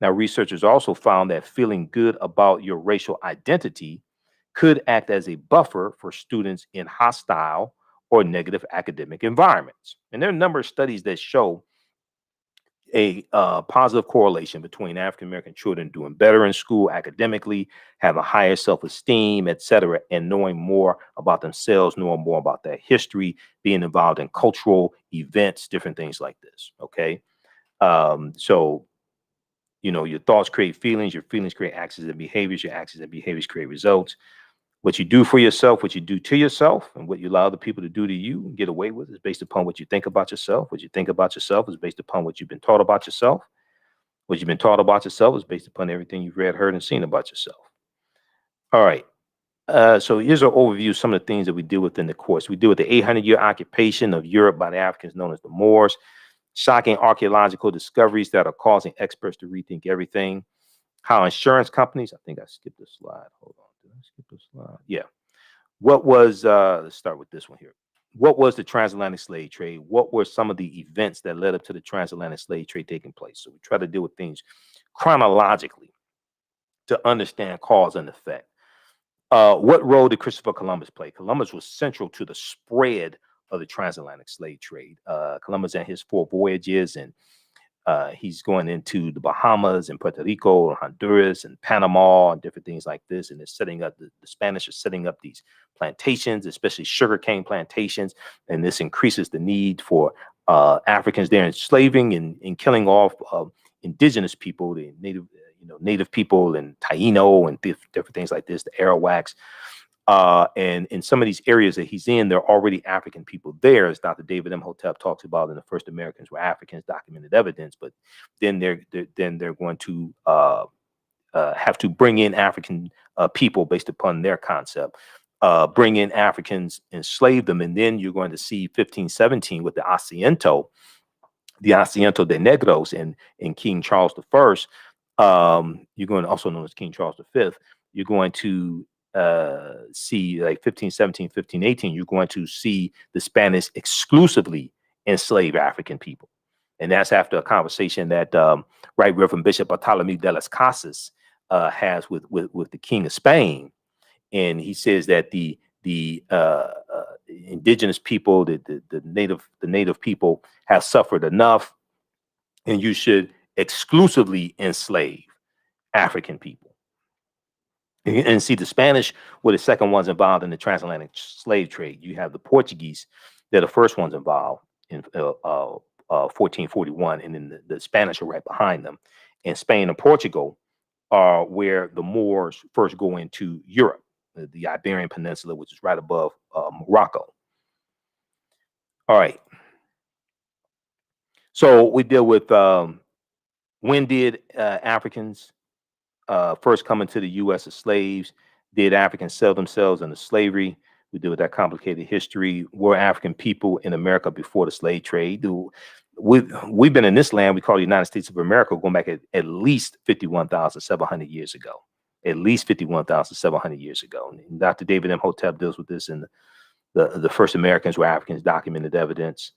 Now, researchers also found that feeling good about your racial identity could act as a buffer for students in hostile or negative academic environments. And there are a number of studies that show a positive correlation between African American children doing better in school academically, having higher self-esteem, etc., and knowing more about themselves, knowing more about their history, being involved in cultural events, different things like this. Okay, so your thoughts create feelings, your feelings create actions and behaviors, your actions and behaviors create results. What you do for yourself, what you do to yourself, and what you allow the people to do to you and get away with is based upon what you think about yourself. What you think about yourself is based upon what you've been taught about yourself. What you've been taught about yourself is based upon everything you've read, heard, and seen about yourself. All right. So here's an overview of some of the things that we deal with in the course. We deal with the 800-year occupation of Europe by the Africans known as the Moors, shocking archaeological discoveries that are causing experts to rethink everything, how insurance companies, I think I skipped a slide. Hold on. Did I skip a slide? Yeah. What was, let's start with this one here. What was the transatlantic slave trade? What were some of the events that led up to the transatlantic slave trade taking place? So we try to deal with things chronologically to understand cause and effect. What role did Christopher Columbus play? Columbus was central to the spread of the transatlantic slave trade. Columbus and his 4 voyages, and he's going into the Bahamas and Puerto Rico and Honduras and Panama and different things like this. And they're setting up, the Spanish are setting up these plantations, especially sugarcane plantations. And this increases the need for Africans there enslaving and killing off indigenous people, the native people and Taino and different things like this, the Arawaks. And in some of these areas that he's in, there are already African people there, as Dr. David Imhotep talks about in The First Americans Were Africans, documented evidence. But then they're going to have to bring in African people based upon their concept, bring in Africans, enslave them, and then you're going to see 1517 with the Asiento de Negros and King Charles I. You're going to, also known as King Charles V. You're going to see, like 1517, 1518, you're going to see the Spanish exclusively enslave African people. And that's after a conversation that Right Reverend Bishop Bartolome de las Casas has with the King of Spain. And he says that the indigenous people, the native people have suffered enough, and you should exclusively enslave African people. And see, the Spanish were the second ones involved in the transatlantic slave trade. You have the Portuguese, they're the first ones involved in 1441, and then the Spanish are right behind them. And Spain and Portugal are where the Moors first go into Europe, the Iberian Peninsula, which is right above Morocco. All right. So we deal with when did Africans first coming to the U.S. as slaves? Did Africans sell themselves into slavery? We deal with that complicated history. Were African people in America before the slave trade? We've been in this land we call the United States of America going back at least 51,700 years ago. At least 51,700 years ago. And Dr. David Imhotep deals with this in the first Americans were Africans, documented evidence.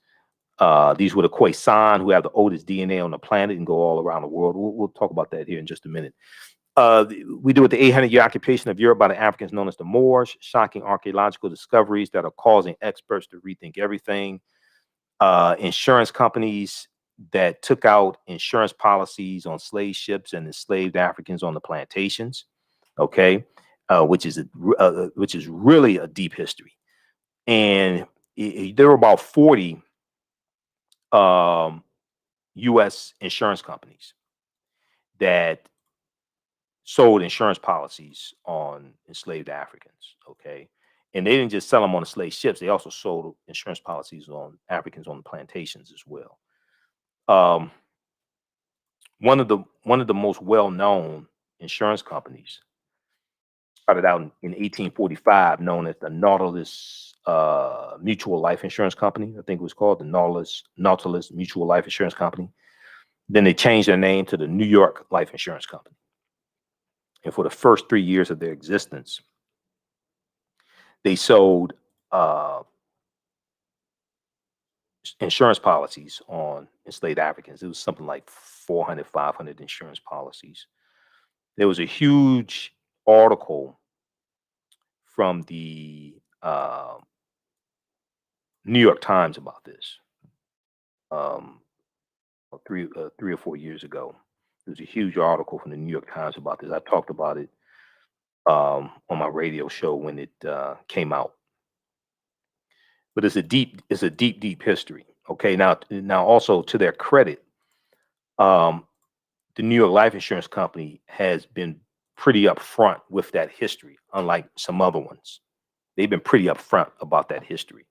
These were the Khoisan, who have the oldest DNA on the planet and go all around the world. We'll talk about that here in just a minute. We do with the 800-year occupation of Europe by the Africans known as the Moors, shocking archaeological discoveries that are causing experts to rethink everything. Insurance companies that took out insurance policies on slave ships and enslaved Africans on the plantations, okay, which is really a deep history. And there were about 40 U.S. insurance companies that sold insurance policies on enslaved Africans, okay? And they didn't just sell them on the slave ships, they also sold insurance policies on Africans on the plantations as well. One of the most well-known insurance companies started out in 1845, known as the Nautilus Mutual Life Insurance Company. I think it was called the Nautilus Mutual Life Insurance Company. Then they changed their name to the New York Life Insurance Company. And for the first 3 years of their existence, they sold insurance policies on enslaved Africans. It was something like 400, 500 insurance policies. There was a huge article from the New York Times about this three or 4 years ago. There was a huge article from the New York Times about this. I talked about it on my radio show when it came out. But it's a deep history. Okay, now also to their credit, the New York Life Insurance Company has been pretty upfront with that history, unlike some other ones. They've been pretty upfront about that history.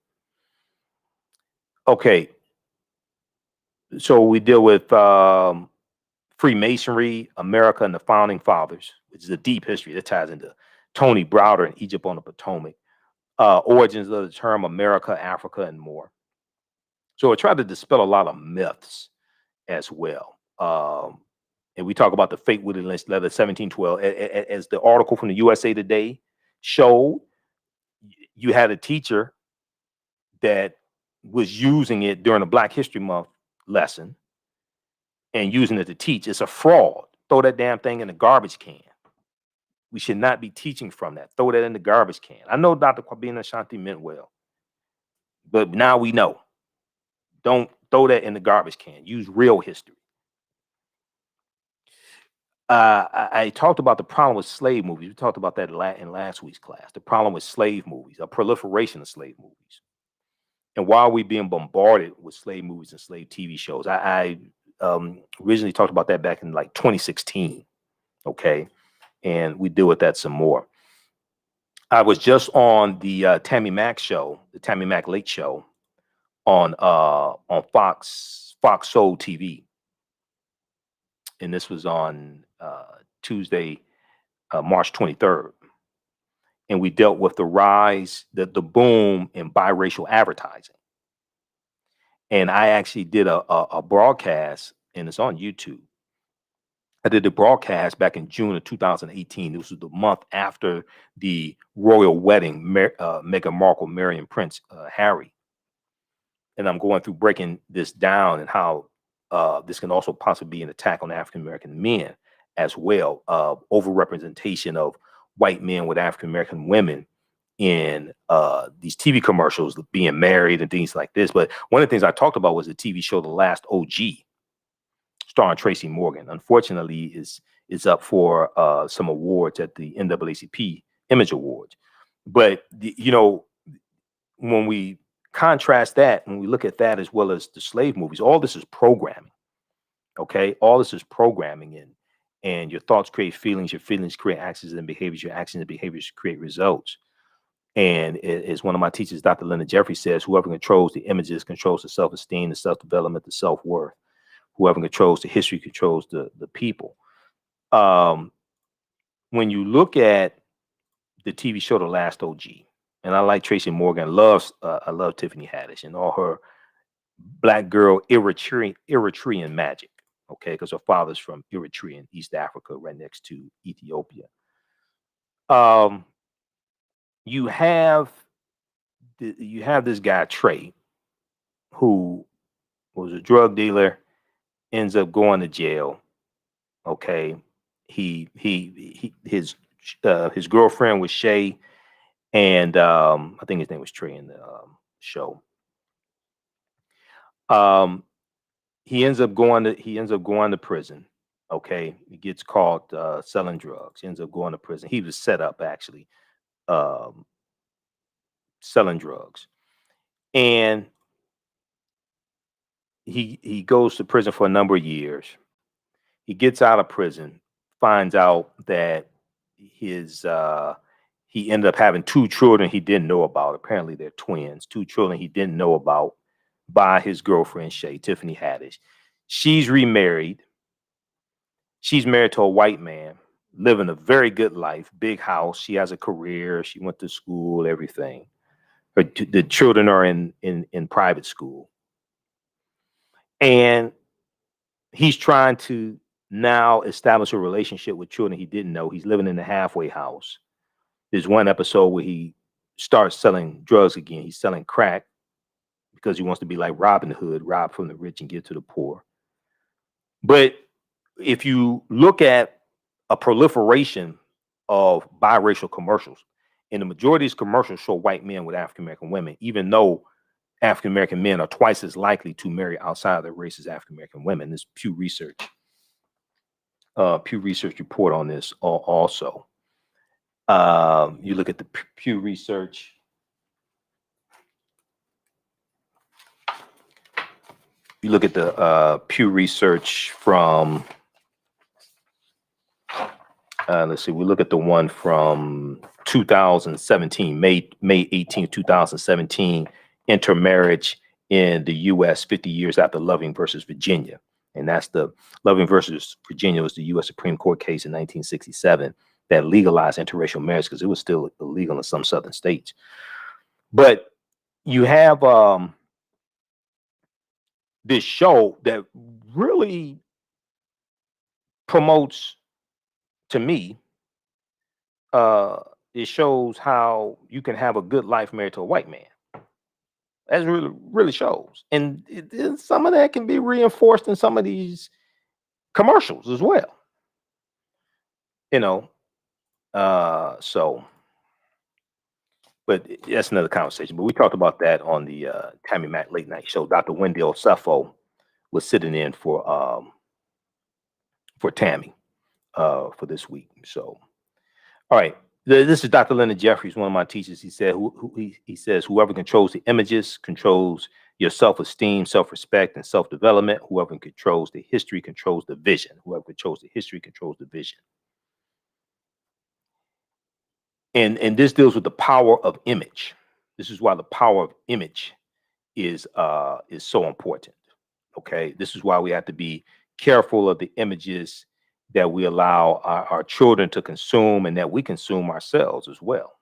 Okay, so we deal with Freemasonry, America, and the Founding Fathers, which is a deep history that ties into Tony Browder and Egypt on the Potomac, origins of the term America, Africa, and more. So I tried to dispel a lot of myths as well. And we talk about the fake Willie Lynch letter, 1712. As the article from the USA Today showed, you had a teacher that was using it during a Black History Month lesson and using it to teach. It's a fraud. Throw that damn thing in the garbage can. We should not be teaching from that. Throw that in the garbage can. I know Dr. Kwabena Ashanti meant well, but now we know. Don't throw that in the garbage can. Use real history. I talked about the problem with slave movies. We talked about that in last week's class. The problem with slave movies, a proliferation of slave movies. And while we're being bombarded with slave movies and slave TV shows, I originally talked about that back in like 2016. Okay. And we deal with that some more. I was just on the Tammy Mack show, the Tammy Mack Late Show on Fox Soul TV. And this was on Tuesday, March 23rd. And we dealt with the rise, the boom in biracial advertising. And I actually did a broadcast, and it's on YouTube. I did the broadcast back in June of 2018. This was the month after the royal wedding, Meghan Markle, Mary, and Prince Harry. And I'm going through breaking this down and how this can also possibly be an attack on African-American men as well. Overrepresentation of white men with African-American women in these TV commercials, being married and things like this. But one of the things I talked about was the TV show The Last OG, starring Tracy Morgan. Unfortunately, is up for some awards at the NAACP Image Awards. But when we contrast that, when we look at that as well as the slave movies, all this is programming. Okay, all this is programming, and your thoughts create feelings, your feelings create actions and behaviors, your actions and behaviors create results. And as one of my teachers, Dr. Leonard Jeffrey, says, whoever controls the images controls the self-esteem, the self-development, the self-worth. Whoever controls the history controls the people. When you look at the TV show The Last OG, And I like Tracy Morgan. I love Tiffany Haddish and all her black girl Eritrean magic. Okay, because her father's from Eritrea in East Africa, right next to Ethiopia. Um, you have this guy Trey, who was a drug dealer, ends up going to jail. Okay, his girlfriend was Shay, and I think his name was Trey in the show. He ends up going to prison. Okay, he gets caught selling drugs. He ends up going to prison. He was set up actually um, selling drugs, and he goes to prison for a number of years. He gets out of prison, finds out that he ended up having two children he didn't know about. Apparently, they're twins. Two children he didn't know about by his girlfriend Shay, Tiffany Haddish. She's remarried. She's married to a white man, living a very good life, big house. She has a career. She went to school, everything. The children are in private school. And he's trying to now establish a relationship with children he didn't know. He's living in a halfway house. There's one episode where he starts selling drugs again. He's selling crack because he wants to be like Robin Hood, rob from the rich and give to the poor. But if you look at a proliferation of biracial commercials, and the majority of these commercials show white men with African American women, even though African American men are twice as likely to marry outside of their race as African American women. This Pew Research report on this also. You look at the Pew Research. You look at the Pew Research from. Let's see. We look at the one from 2017, May 18, 2017. Intermarriage in the U.S. 50 years after Loving versus Virginia. And that's the Loving versus Virginia was the U.S. Supreme Court case in 1967 that legalized interracial marriage because it was still illegal in some southern states. But you have this show that really promotes, to me, it shows how you can have a good life married to a white man. That really shows. And some of that can be reinforced in some of these commercials as well. You know, so, but that's another conversation. But we talked about that on the Tammy Mack Late Night Show. Dr. Wendell Seffo was sitting in for Tammy for this week. So, all right. This is Dr. Leonard Jeffries, one of my teachers. He said, he says, whoever controls the images controls your self-esteem, self-respect, and self-development. Whoever controls the history controls the vision. Whoever controls the history controls the vision. And this deals with the power of image. This is why the power of image is so important. Okay, this is why we have to be careful of the images that we allow our children to consume and that we consume ourselves as well.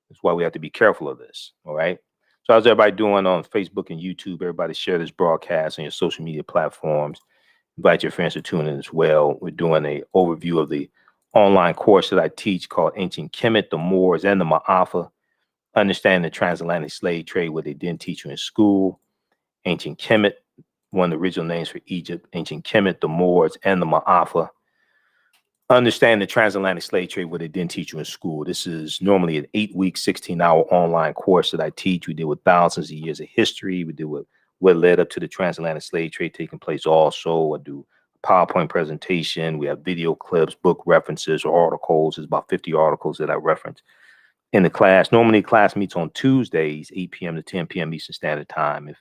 That's why we have to be careful of this. All right. So how's everybody doing on Facebook and YouTube? Everybody share this broadcast on your social media platforms. Invite your friends to tune in as well. We're doing an overview of the online course that I teach called Ancient Kemet, the Moors, and the Maafa. Understanding the transatlantic slave trade, what they didn't teach you in school. Ancient Kemet, one of the original names for Egypt. Ancient Kemet, the Moors, and the Maafa. Understand the transatlantic slave trade, what they didn't teach you in school. This is normally an 8-week, 16-hour online course that I teach. We deal with thousands of years of history. We deal with what led up to the transatlantic slave trade taking place also. I do a PowerPoint presentation. We have video clips, book references, or articles. There's about 50 articles that I reference in the class. Normally, class meets on Tuesdays, 8 p.m. to 10 p.m. Eastern Standard Time. If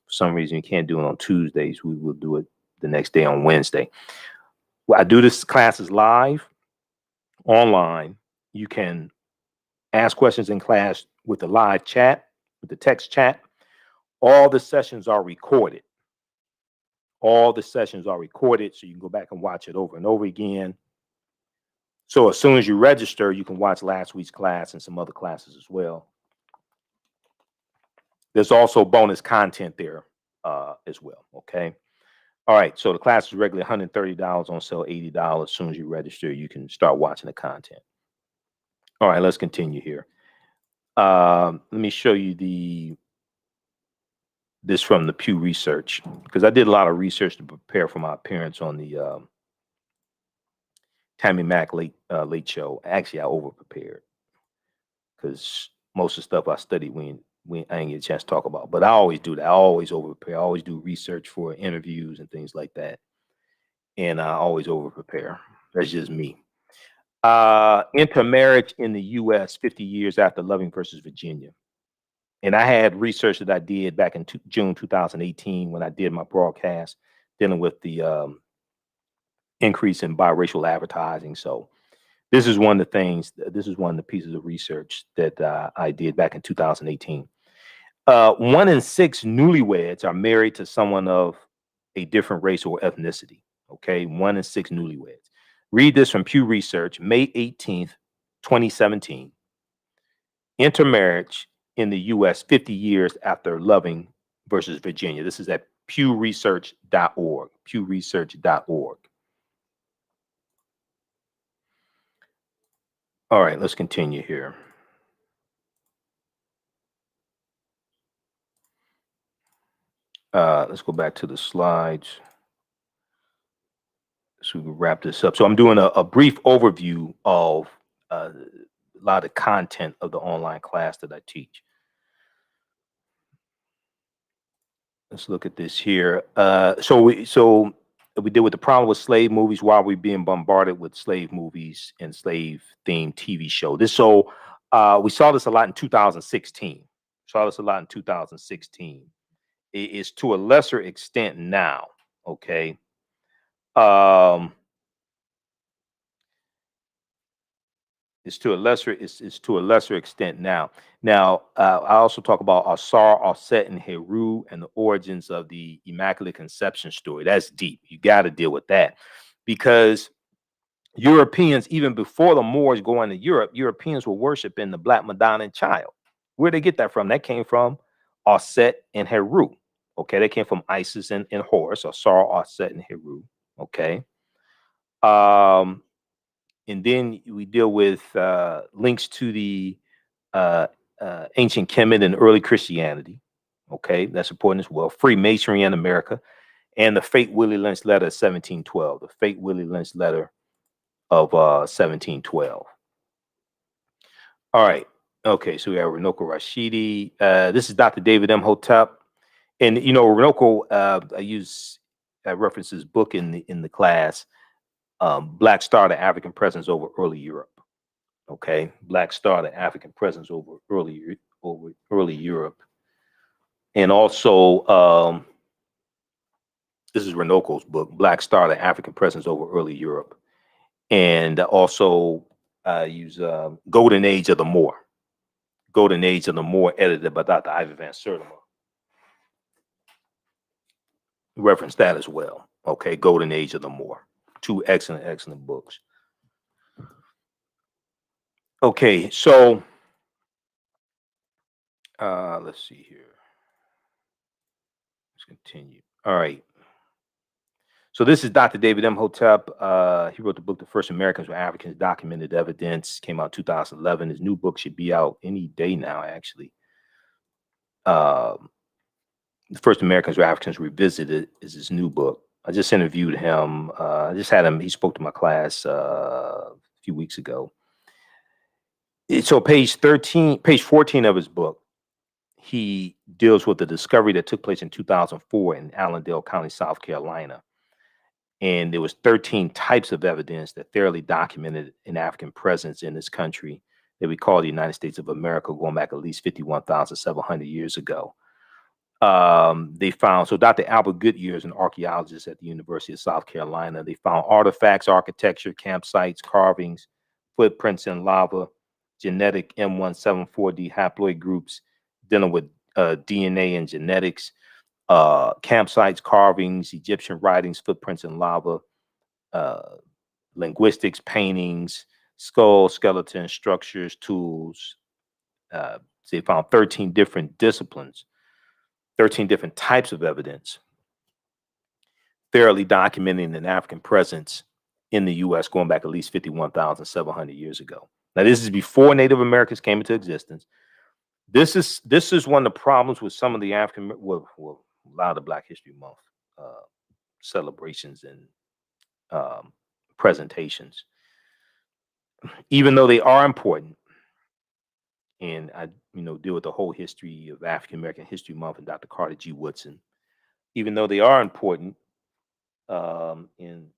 for some reason you can't do it on Tuesdays, we will do it the next day on Wednesday. Well, I do this classes live, online. You can ask questions in class with the live chat, with the text chat. All the sessions are recorded. All the sessions are recorded, so you can go back and watch it over and over again. So as soon as you register, you can watch last week's class and some other classes as well. There's also bonus content there as well. Okay. All right. So the class is regularly $130 on sale, $80. As soon as you register, you can start watching the content. All right. Let's continue here. Let me show you this from the Pew Research, because I did a lot of research to prepare for my appearance on the Tammy Mack late show. Actually, I over prepared because most of the stuff I studied I didn't get a chance to talk about. But I always do that. I always over prepare. I always do research for interviews and things like that, and I always over prepare. That's just me. Intermarriage in the U.S. 50 years after Loving versus Virginia. And I had research that I did back in June 2018 when I did my broadcast dealing with the increase in biracial advertising. So this is one of the pieces of research that I did back in 2018. 1 in 6 newlyweds are married to someone of a different race or ethnicity. Okay, 1 in 6 newlyweds. Read this from Pew Research, May 18th, 2017. Intermarriage in the U.S. 50 years after Loving versus Virginia. This is at pewresearch.org. Pewresearch.org. All right, let's continue here. Let's go back to the slides so we can wrap this up. So I'm doing a brief overview of a lot of content of the online class that I teach. Let's look at this here. So we deal with the problem with slave movies while we're being bombarded with slave movies and slave themed TV show. We saw this a lot in 2016. It is to a lesser extent now. Okay. It's to a lesser extent now. Now, I also talk about Asar, Offset, and Heru and the origins of the Immaculate Conception story. That's deep. You got to deal with that because Europeans, even before the Moors going to Europe, Europeans were worshiping the Black Madonna and Child. Where'd they get that from? That came from Offset and Heru. Okay, that came from Isis and Horus, Asar, Offset, and Heru. Okay. And then we deal with links to the ancient Kemet and early Christianity. Okay, that's important as well. Freemasonry in America, and the Fate Willie Lynch letter of 1712. The Fate Willie Lynch letter of 1712. All right. Okay, so we have Runoko Rashidi. This is Dr. David Imhotep, and Runoko. I reference his book in the class. Black Star, the African Presence over Early Europe. Okay, Black Star, the African Presence over early Europe, and also this is Renoko's book, Black Star, the African Presence over Early Europe, and also use Golden Age of the Moor. Golden Age of the Moor, edited by Dr. Ivy Van Sertima. Reference that as well. Okay, Golden Age of the Moor. 2 excellent books. Okay, so let's see here. Let's continue. All right. So this is Dr. David Imhotep. He wrote the book, The First Americans Were Africans, Documented Evidence. Came out 2011. His new book should be out any day now, actually. The First Americans Were Africans Revisited is his new book. I just interviewed him. I just had him. He spoke to my class a few weeks ago. So page 14 of his book, he deals with the discovery that took place in 2004 in Allendale County, South Carolina. And there was 13 types of evidence that thoroughly documented an African presence in this country that we call the United States of America, going back at least 51,700 years ago. They found, so Dr. Albert Goodyear is an archaeologist at the University of South Carolina. They found artifacts, architecture, campsites, carvings, footprints in lava, genetic M174D haploid groups dealing with DNA and genetics, campsites, carvings, Egyptian writings, footprints in lava, linguistics, paintings, skulls, skeletons, structures, tools. They found 13 different disciplines 13 different types of evidence, thoroughly documenting an African presence in the U.S. going back at least 51,700 years ago. Now, this is before Native Americans came into existence. This is one of the problems with some of the African, well, a lot of the Black History Month celebrations and presentations, even though they are important. And I, deal with the whole history of African American History Month and Dr. Carter G. Woodson. Even though they are important, in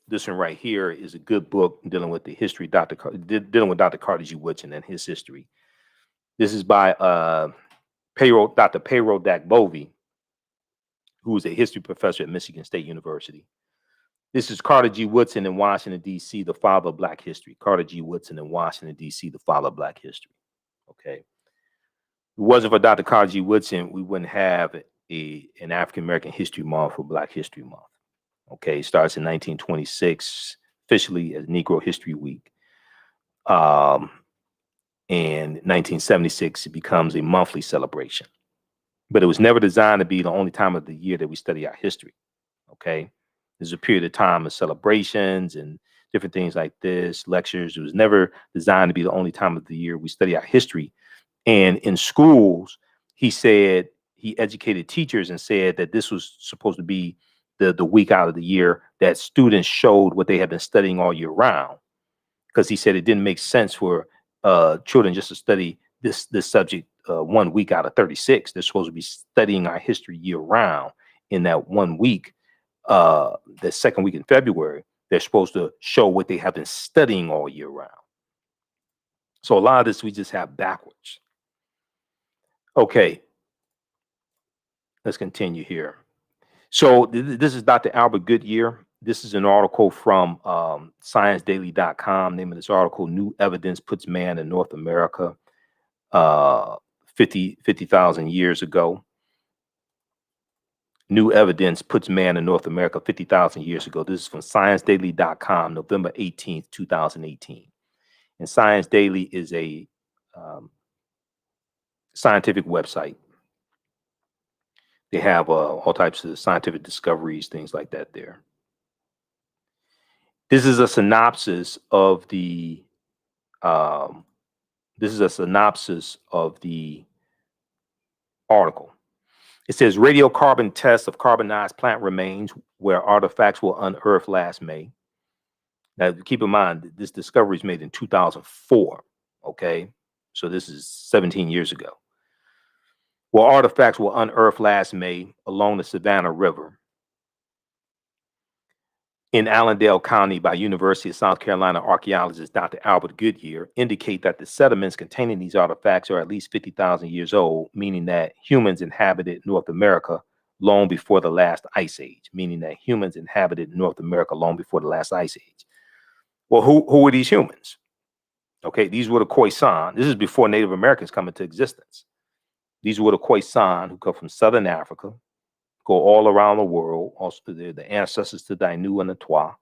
this one right here is a good book dealing with the history, dealing with Dr. Carter G. Woodson and his history. This is by Dr. Payro Dakbovie, who is a history professor at Michigan State University. This is Carter G. Woodson in Washington, D.C., the father of Black history. Carter G. Woodson in Washington, D.C., the father of Black history. Okay. If it wasn't for Dr. Carter G. Woodson, we wouldn't have an African American History Month or Black History Month. Okay. It starts in 1926, officially as Negro History Week. And 1976, it becomes a monthly celebration. But it was never designed to be the only time of the year that we study our history. Okay. There's a period of time of celebrations and different things like this, lectures. It was never designed to be the only time of the year we study our history. And in schools, he said, he educated teachers and said that this was supposed to be the week out of the year that students showed what they had been studying all year round. Because he said it didn't make sense for children just to study this subject 1 week out of 36. They're supposed to be studying our history year round. In that 1 week, the second week in February, they're supposed to show what they have been studying all year round. So a lot of this we just have backwards. Okay, let's continue here. So this is Dr. Albert Goodyear. This is an article from ScienceDaily.com. Name of this article: New Evidence Puts Man in North America 50,000 years ago. New evidence puts man in North America 50,000 years ago. This is from ScienceDaily.com, November 18th, 2018. And Science Daily is a scientific website. They have all types of scientific discoveries, things like that there. This is a synopsis of the article. It says radiocarbon tests of carbonized plant remains where artifacts were unearthed last May. Now, keep in mind, this discovery is made in 2004. Okay, so this is 17 years ago. Well, artifacts were unearthed last May along the Savannah River in Allendale County by University of South Carolina archaeologist Dr. Albert Goodyear indicate that the sediments containing these artifacts are at least 50,000 years old, meaning that humans inhabited North America long before the last ice age, Well, who were these humans? Okay, these were the Khoisan. This is before Native Americans come into existence. These were the Khoisan who come from Southern Africa, go all around the world. Also, they're the ancestors to Dainu and the Twa,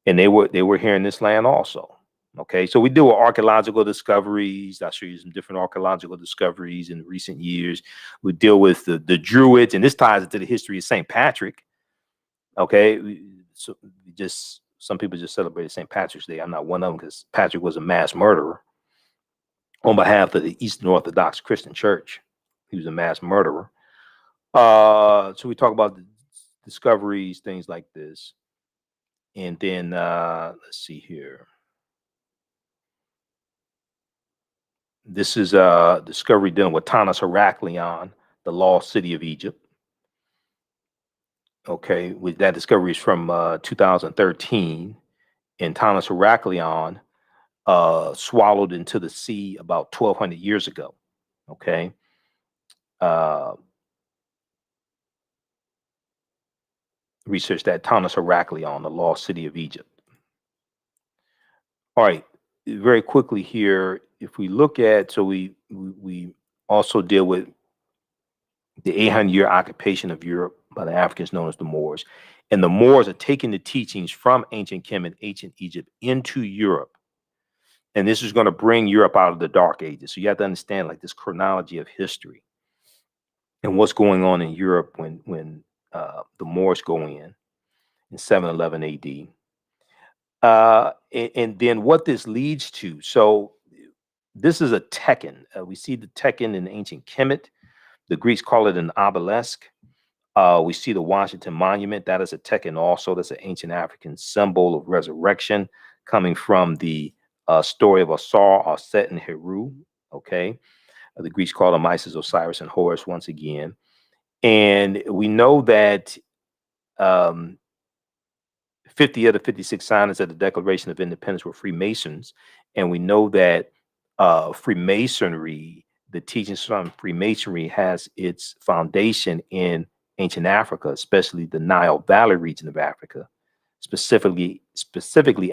and they were here in this land also. Okay, so we deal with archaeological discoveries. I'll show you some different archaeological discoveries in recent years. We deal with the Druids, and this ties into the history of St. Patrick. Okay, so some people just celebrated St. Patrick's Day. I'm not one of them because Patrick was a mass murderer on behalf of the Eastern Orthodox Christian Church. He was a mass murderer. So we talk about the discoveries, things like this. And then let's see here. This is a discovery dealing with Tanis Heraklion, the lost city of Egypt. Okay, that discovery is from 2013. And Tanis Heraklion swallowed into the sea about 1,200 years ago. Okay. Research that Tanis Heraklion, the lost city of Egypt. All right, very quickly here, if we look at, so we also deal with the 800-year occupation of Europe by the Africans known as the Moors. And the Moors are taking the teachings from ancient Kemet, ancient Egypt into Europe. And this is going to bring Europe out of the Dark Ages. So you have to understand like this chronology of history and what's going on in Europe when the Moors go in 711 AD. And then what this leads to. So this is a tekken. We see the tekken in ancient Kemet. The Greeks call it an obelisk. We see the Washington Monument. That is a tekken also. That's an ancient African symbol of resurrection coming from the story of Asar, Aset, and Heru. Okay. The Greeks call them Isis, Osiris, and Horus once again. And we know that 50 of the 56 signers of the Declaration of Independence were Freemasons. And we know that Freemasonry, the teachings from Freemasonry, has its foundation in ancient Africa, especially the Nile Valley region of Africa, specifically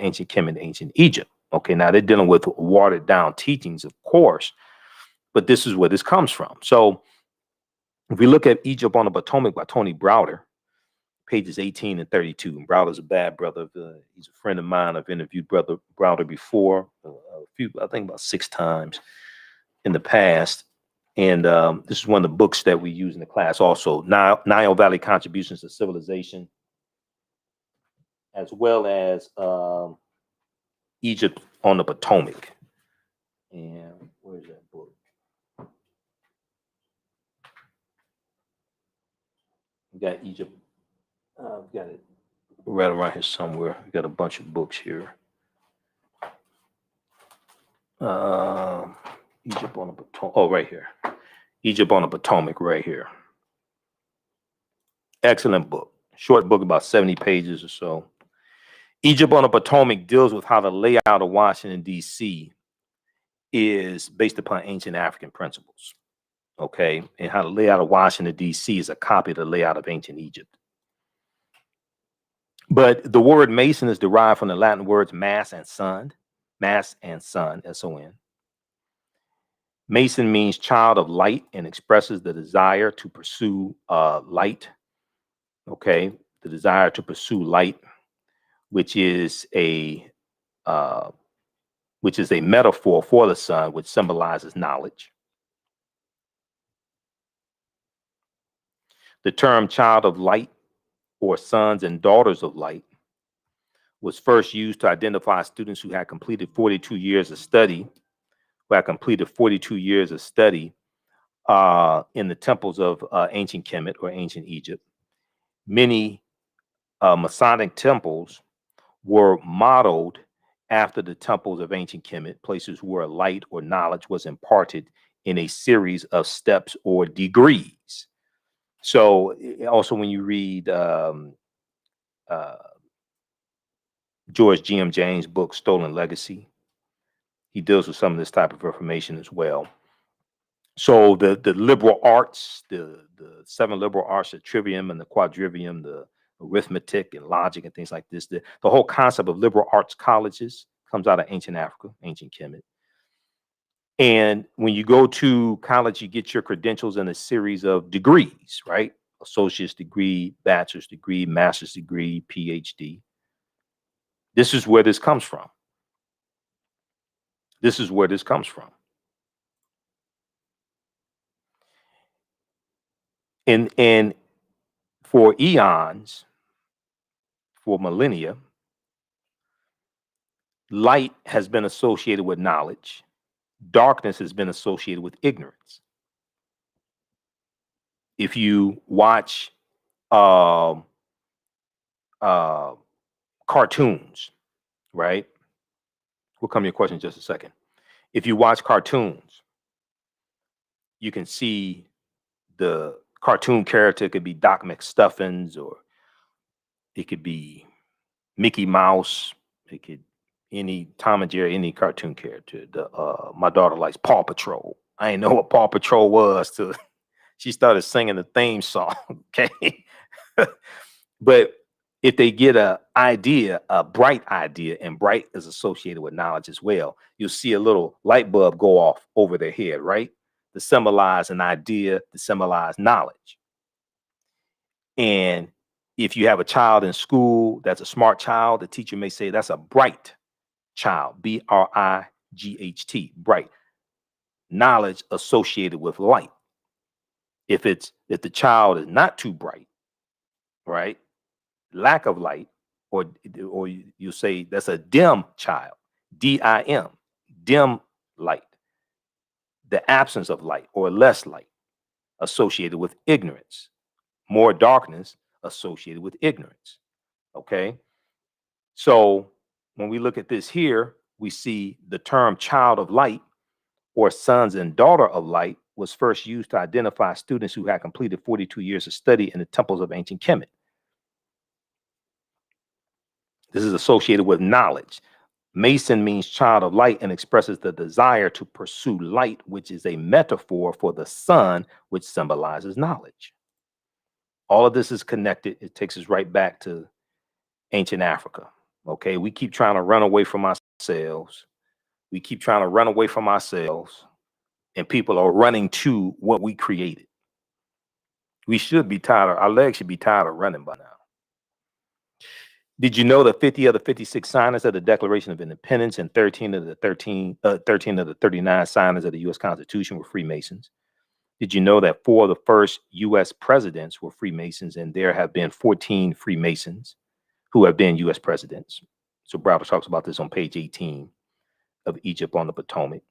ancient Kemet, ancient Egypt. Okay, now they're dealing with watered down teachings, of course, but this is where this comes from. So if we look at Egypt on the Potomac by Tony Browder, pages 18 and 32. And Browder's a bad brother. He's a friend of mine. I've interviewed Brother Browder before, I think about 6 times in the past. And this is one of the books that we use in the class also, Nile Valley Contributions to Civilization, as well as Egypt on the Potomac. And where's that book? We got Egypt. I've got it right around here somewhere. We got a bunch of books here. Egypt on the Potomac. Oh, right here. Egypt on the Potomac, right here. Excellent book. Short book, about 70 pages or so. Egypt on the Potomac deals with how the layout of Washington, D.C. is based upon ancient African principles. Okay. And how the layout of Washington, D.C. is a copy of the layout of ancient Egypt. But the word Mason is derived from the Latin words mass and son, S-O-N. Mason means child of light and expresses the desire to pursue light. Okay, the desire to pursue light, which is a metaphor for the sun, which symbolizes knowledge. The term child of light or sons and daughters of light was first used to identify students who had completed 42 years of study, in the temples of ancient Kemet or ancient Egypt. Many Masonic temples were modeled after the temples of ancient Kemet, places where light or knowledge was imparted in a series of steps or degrees. So also when you read George G.M. James' book, Stolen Legacy, he deals with some of this type of information as well. So the liberal arts, the 7 liberal arts, the trivium and the quadrivium, the arithmetic and logic and things like this, the whole concept of liberal arts colleges comes out of ancient Africa, ancient Kemet. And when you go to college, you get your credentials in a series of degrees, right? Associate's degree, bachelor's degree, master's degree, PhD. This is where this comes from. This is where this comes from. And for eons, for millennia, light has been associated with knowledge. Darkness has been associated with ignorance. If you watch cartoons, right? We'll come to your question in just a second. If you watch cartoons, you can see the cartoon character could be Doc McStuffins, or it could be Mickey Mouse. It could any Tom and Jerry, any cartoon character. My daughter likes Paw Patrol. I didn't know what Paw Patrol was till she started singing the theme song. Okay, but if they get a bright idea, and bright is associated with knowledge as well, you'll see a little light bulb go off over their head, right? To symbolize an idea, to symbolize knowledge. And if you have a child in school that's a smart child, the teacher may say that's a bright child, G-H-T, bright. Knowledge associated with light. If the child is not too bright, right? Lack of light, or you say that's a dim child, D-I-M, dim light. The absence of light or less light associated with ignorance. More darkness associated with ignorance. Okay. So when we look at this here, we see the term child of light or sons and daughter of light was first used to identify students who had completed 42 years of study in the temples of ancient Kemet. This is associated with knowledge. Mason means child of light and expresses the desire to pursue light, which is a metaphor for the sun, which symbolizes knowledge. All of this is connected. It takes us right back to ancient Africa. Okay, we keep trying to run away from ourselves. We keep trying to run away from ourselves, and people are running to what we created. We should be tired. Our legs should be tired of running by now. Did you know that 50 of the 56 signers of the Declaration of Independence and 13 of the 39 signers of the U.S. Constitution were Freemasons? Did you know that 4 of the first U.S. presidents were Freemasons, and there have been 14 Freemasons who have been U.S. presidents? So Browder talks about this on page 18 of Egypt on the Potomac.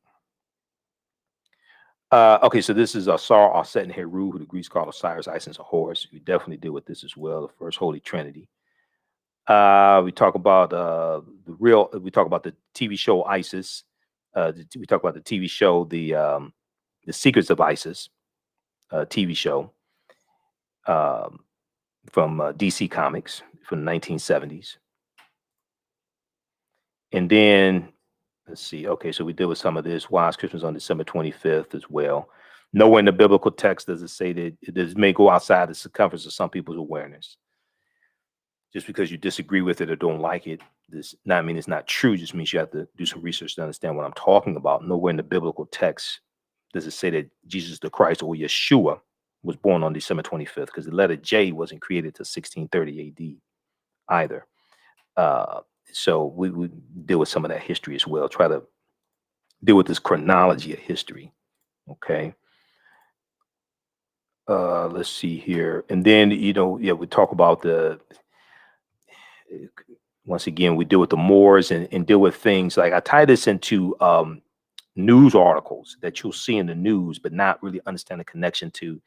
Okay, so this is Asar, Aset, and Heru, who the Greeks call Osiris, Isis, and Horus. We definitely deal with this as well, the first Holy Trinity. We talk about we talk about the TV show Isis. We talk about the TV show, the Secrets of Isis, TV show from DC Comics from the 1970s. And then, let's see, okay, so we deal with some of this. Why is Christmas on December 25th as well? Nowhere in the biblical text does it say that this may go outside the circumference of some people's awareness. Just because you disagree with it or don't like it, does not mean it's not true. Just means you have to do some research to understand what I'm talking about. Nowhere in the biblical text does it say that Jesus the Christ or Yeshua was born on December 25th, because the letter J wasn't created till 1630 AD either. So we deal with some of that history as well. Try to deal with this chronology of history. Okay. Let's see here. And then, we talk about once again, we deal with the Moors and deal with things like, I tie this into news articles that you'll see in the news, but not really understand the connection to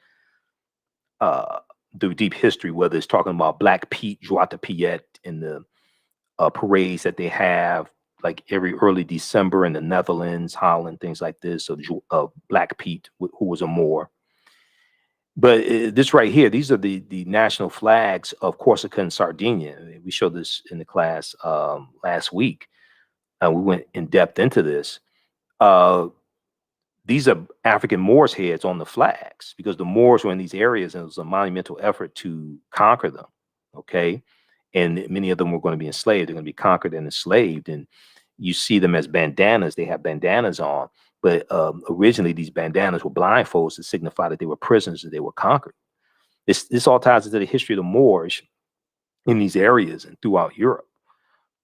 the deep history, whether it's talking about Black Pete, Joie de Piet, and the parades that they have like every early December in the Netherlands, Holland, things like this, of Black Pete, who was a Moor. But this right here, these are the national flags of Corsica and Sardinia. We showed this in the class last week. We went in depth into this. These are African Moors' heads on the flags, because the Moors were in these areas and it was a monumental effort to conquer them. Okay. And many of them were going to be enslaved. They're going to be conquered and enslaved. And you see them as bandanas. They have bandanas on. But originally, these bandanas were blindfolds to signify that they were prisoners, that they were conquered. This all ties into the history of the Moors in these areas and throughout Europe.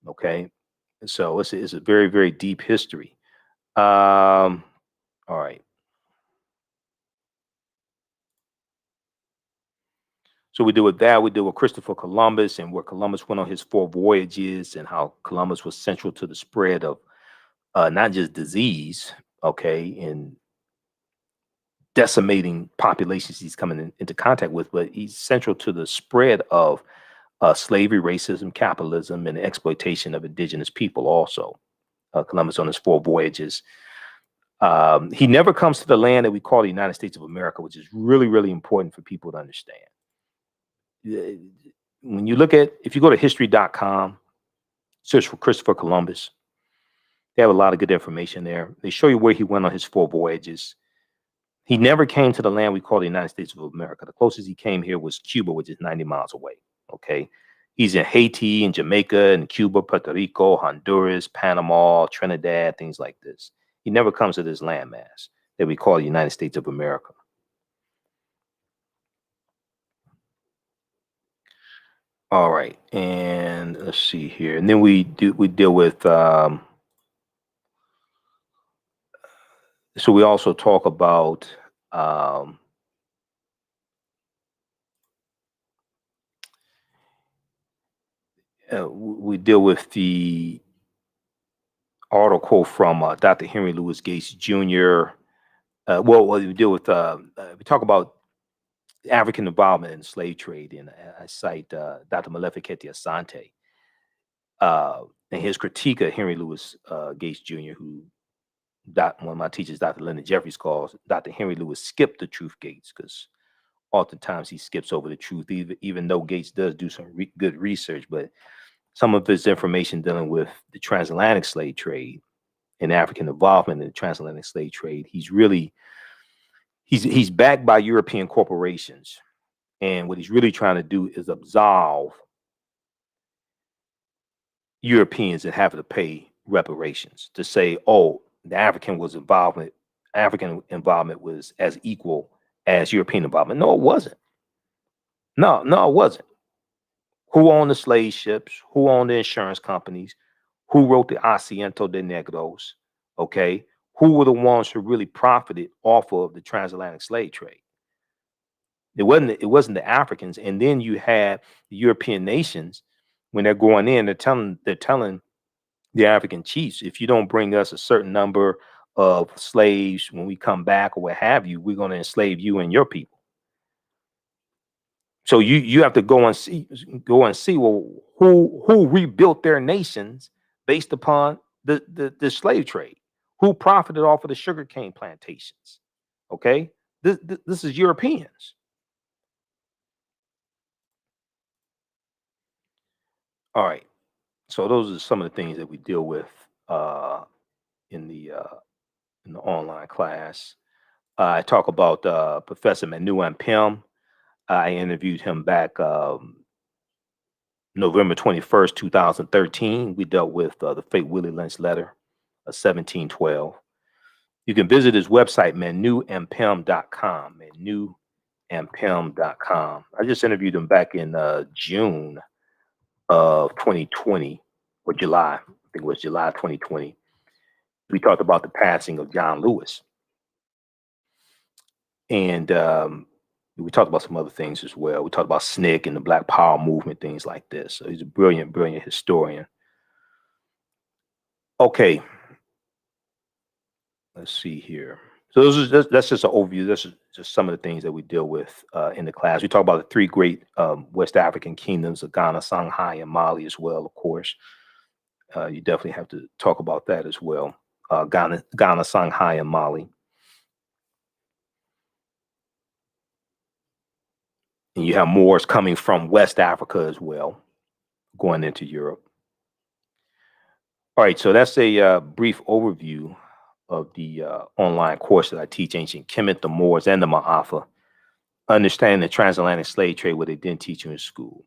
Okay. And so it's a very, very deep history. All right. So we deal with that. We deal with Christopher Columbus and where Columbus went on his 4 voyages and how Columbus was central to the spread of not just disease, okay, and decimating populations he's coming into contact with, but he's central to the spread of slavery, racism, capitalism, and the exploitation of indigenous people also. Columbus on his 4 voyages. He never comes to the land that we call the United States of America, which is really, really important for people to understand. When you look at, if you go to history.com, search for Christopher Columbus, they have a lot of good information there. They show you where he went on his 4 voyages. He never came to the land we call the United States of America. The closest he came here was Cuba, which is 90 miles away. Okay. He's in Haiti and Jamaica and Cuba, Puerto Rico, Honduras, Panama, Trinidad, things like this. He never comes to this landmass that we call the United States of America. All right, and let's see here, and then we deal with So we also talk about we deal with the article from Dr. Henry Louis Gates Jr. We deal with we talk about African involvement in the slave trade, and I cite Dr. Maleficenti Asante and his critique of Henry Louis Gates Jr., who one of my teachers, Dr. Leonard Jeffries, calls Dr. Henry Louis skipped the truth gates, because oftentimes he skips over the truth, even though Gates does do some good research. But some of his information dealing with the transatlantic slave trade and African involvement in the transatlantic slave trade, he's backed by European corporations. And what he's really trying to do is absolve Europeans that have to pay reparations, to say, oh, the African involvement was as equal as European involvement. No, it wasn't. No, it wasn't. Who owned the slave ships? Who owned the insurance companies? Who wrote the Asiento de Negros? Okay. Who were the ones who really profited off of the transatlantic slave trade? It wasn't the Africans. And then you had the European nations, when they're going in, they're telling the African chiefs, if you don't bring us a certain number of slaves when we come back or what have you, we're going to enslave you and your people. So you have to go and see well, who rebuilt their nations based upon the slave trade, who profited off of the sugarcane plantations. Okay, this is Europeans. All right, so those are some of the things that we deal with in the online class. I talk about Professor Manu Ampem. I interviewed him back November 21st, 2013. We dealt with the fake Willie Lynch letter of 1712. You can visit his website, manuampem.com, manuampem.com. I just interviewed him back in June of 2020, or July. I think it was July 2020. We talked about the passing of John Lewis. And we talked about some other things as well. We talked about SNCC and the Black Power movement, things like this. So he's a brilliant historian. Okay. Let's see here. So that's just an overview. That's just some of the things that we deal with in the class. We talk about the three great West African kingdoms of Ghana, Songhai, and Mali as well, of course. You definitely have to talk about that as well. Ghana, Songhai, and Mali. And you have Moors coming from West Africa as well, going into Europe. All right, so that's a brief overview of the online course that I teach, Ancient Kemet, the Moors, and the Maafa. Understanding the transatlantic slave trade, what they didn't teach you in school.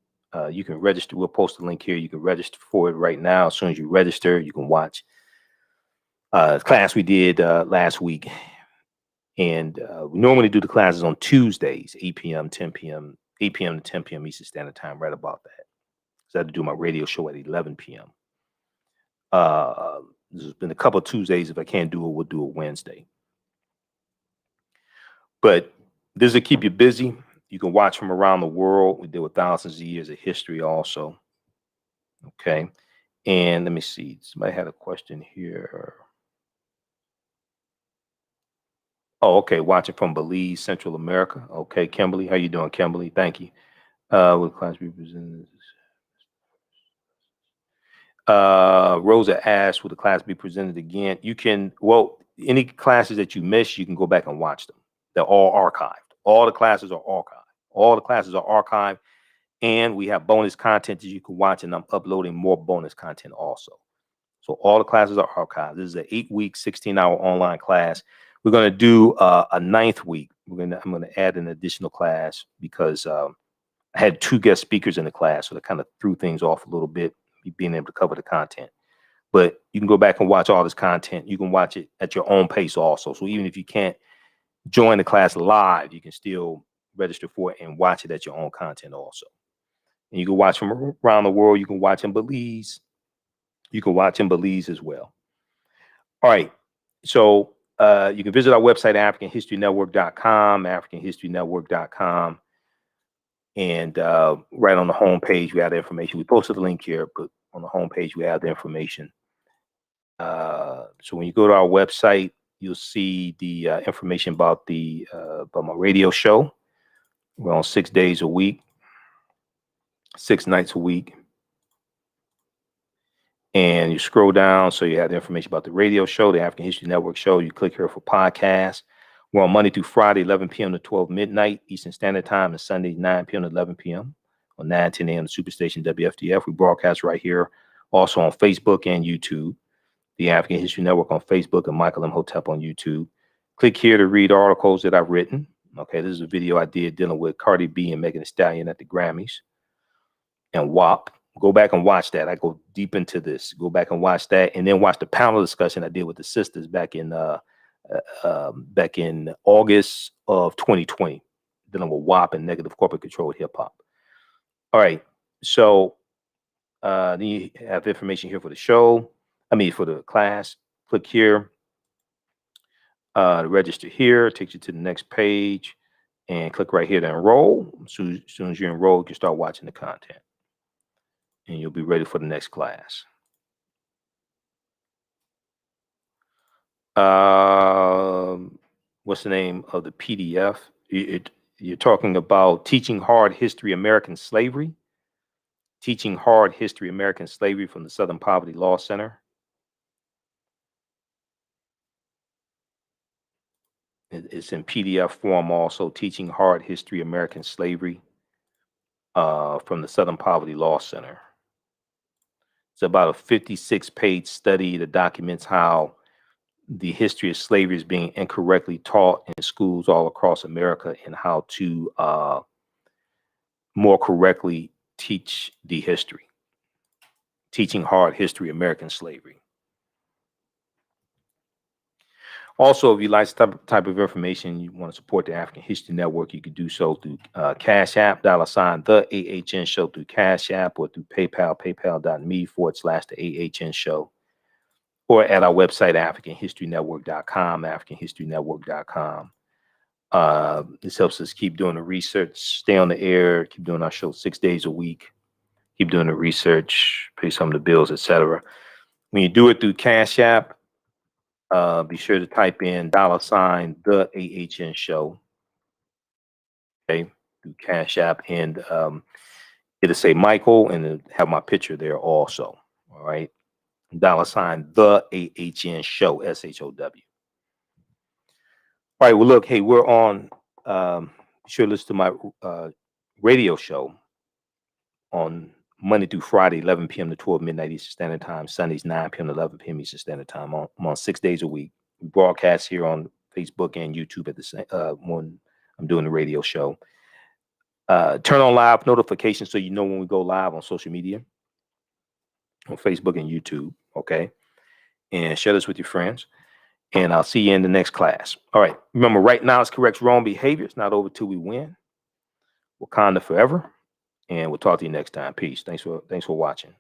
You can register. We'll post a link here. You can register for it right now. As soon as you register, you can watch the class we did last week. And we normally do the classes on Tuesdays, 8 p.m., 10 p.m., 8 p.m. to 10 p.m. Eastern Standard Time, right about that. So I had to do my radio show at 11 p.m. There's been a couple of Tuesdays. If I can't do it, we'll do it Wednesday. But this will keep you busy. You can watch from around the world. We deal with thousands of years of history also. Okay. And let me see. Somebody had a question here. Oh, okay. Watching from Belize, Central America. Okay, Kimberly. How you doing, Kimberly? Thank you. Will class be presented? Rosa asked, will the class be presented again? You can, well, any classes that you miss, you can go back and watch them. They're all archived. All the classes are archived. All the classes are archived. And we have bonus content that you can watch, and I'm uploading more bonus content also. So all the classes are archived. This is an 8-week, 16-hour online class. We're going to do a 9th week. I'm going to add an additional class because I had 2 guest speakers in the class, so that kind of threw things off a little bit, being able to cover the content. But you can go back and watch all this content. You can watch it at your own pace also. So even if you can't join the class live, you can still register for it and watch it at your own content also. And you can watch from around the world. You can watch in Belize. You can watch in Belize as well. All right. So You can visit our website, AfricanHistoryNetwork.com, AfricanHistoryNetwork.com. And right on the home page, we have the information. We posted the link here, but on the home page, we have the information. So when you go to our website, you'll see the information about my radio show. We're on 6 days a week, 6 nights a week. And you scroll down, so you have the information about the radio show, the African History Network show. You click here for podcasts. We're on Monday through Friday, 11 p.m. to 12 midnight Eastern Standard Time, and Sunday, 9 p.m. to 11 p.m. on 9:10 a.m. Superstation WFDF. We broadcast right here, also on Facebook and YouTube. The African History Network on Facebook and Michael Imhotep on YouTube. Click here to read articles that I've written. Okay, this is a video I did dealing with Cardi B and Megan Thee Stallion at the Grammys and WAP. Go back and watch that. I go deep into this. Go back and watch that, and then watch the panel discussion I did with the sisters back in August of 2020, dealing with WAP and negative corporate controlled hip hop. All right, so then you have information here for the show. For the class. Click here to register here. Takes you to the next page, and click right here to enroll. As soon as you enroll, you can start watching the content, and you'll be ready for the next class. What's the name of the PDF? You're talking about Teaching Hard History American Slavery. Teaching Hard History American Slavery from the Southern Poverty Law Center. It's in PDF form also, Teaching Hard History American Slavery from the Southern Poverty Law Center. It's about a 56-page study that documents how the history of slavery is being incorrectly taught in schools all across America, and how to more correctly teach the history. Teaching Hard History American Slavery. Also, if you like this type of information, you want to support the African History Network, you can do so through Cash App, $the AHN Show through Cash App, or through PayPal, paypal.me/the AHN Show, or at our website, AfricanHistoryNetwork.com, AfricanHistoryNetwork.com. This helps us keep doing the research, stay on the air, keep doing our show 6 days a week, keep doing the research, pay some of the bills, etc. When you do it through Cash App, be sure to type in $the AHN Show, okay, through Cash App, and it'll say Michael, and it'll have my picture there also. All right, $the AHN Show, SHOW. All right, well, look, hey, we're on. Be sure to listen to my radio show on Monday through Friday, 11 p.m. to 12 midnight Eastern Standard Time. Sundays, 9 p.m. to 11 p.m. Eastern Standard Time. I'm on 6 days a week. We broadcast here on Facebook and YouTube at the same when I'm doing the radio show. Turn on live notifications so you know when we go live on social media, on Facebook and YouTube. Okay, and share this with your friends. And I'll see you in the next class. All right. Remember, right now it's corrects wrong behavior. It's not over till we win. Wakanda forever. And we'll talk to you next time. Peace. Thanks for watching.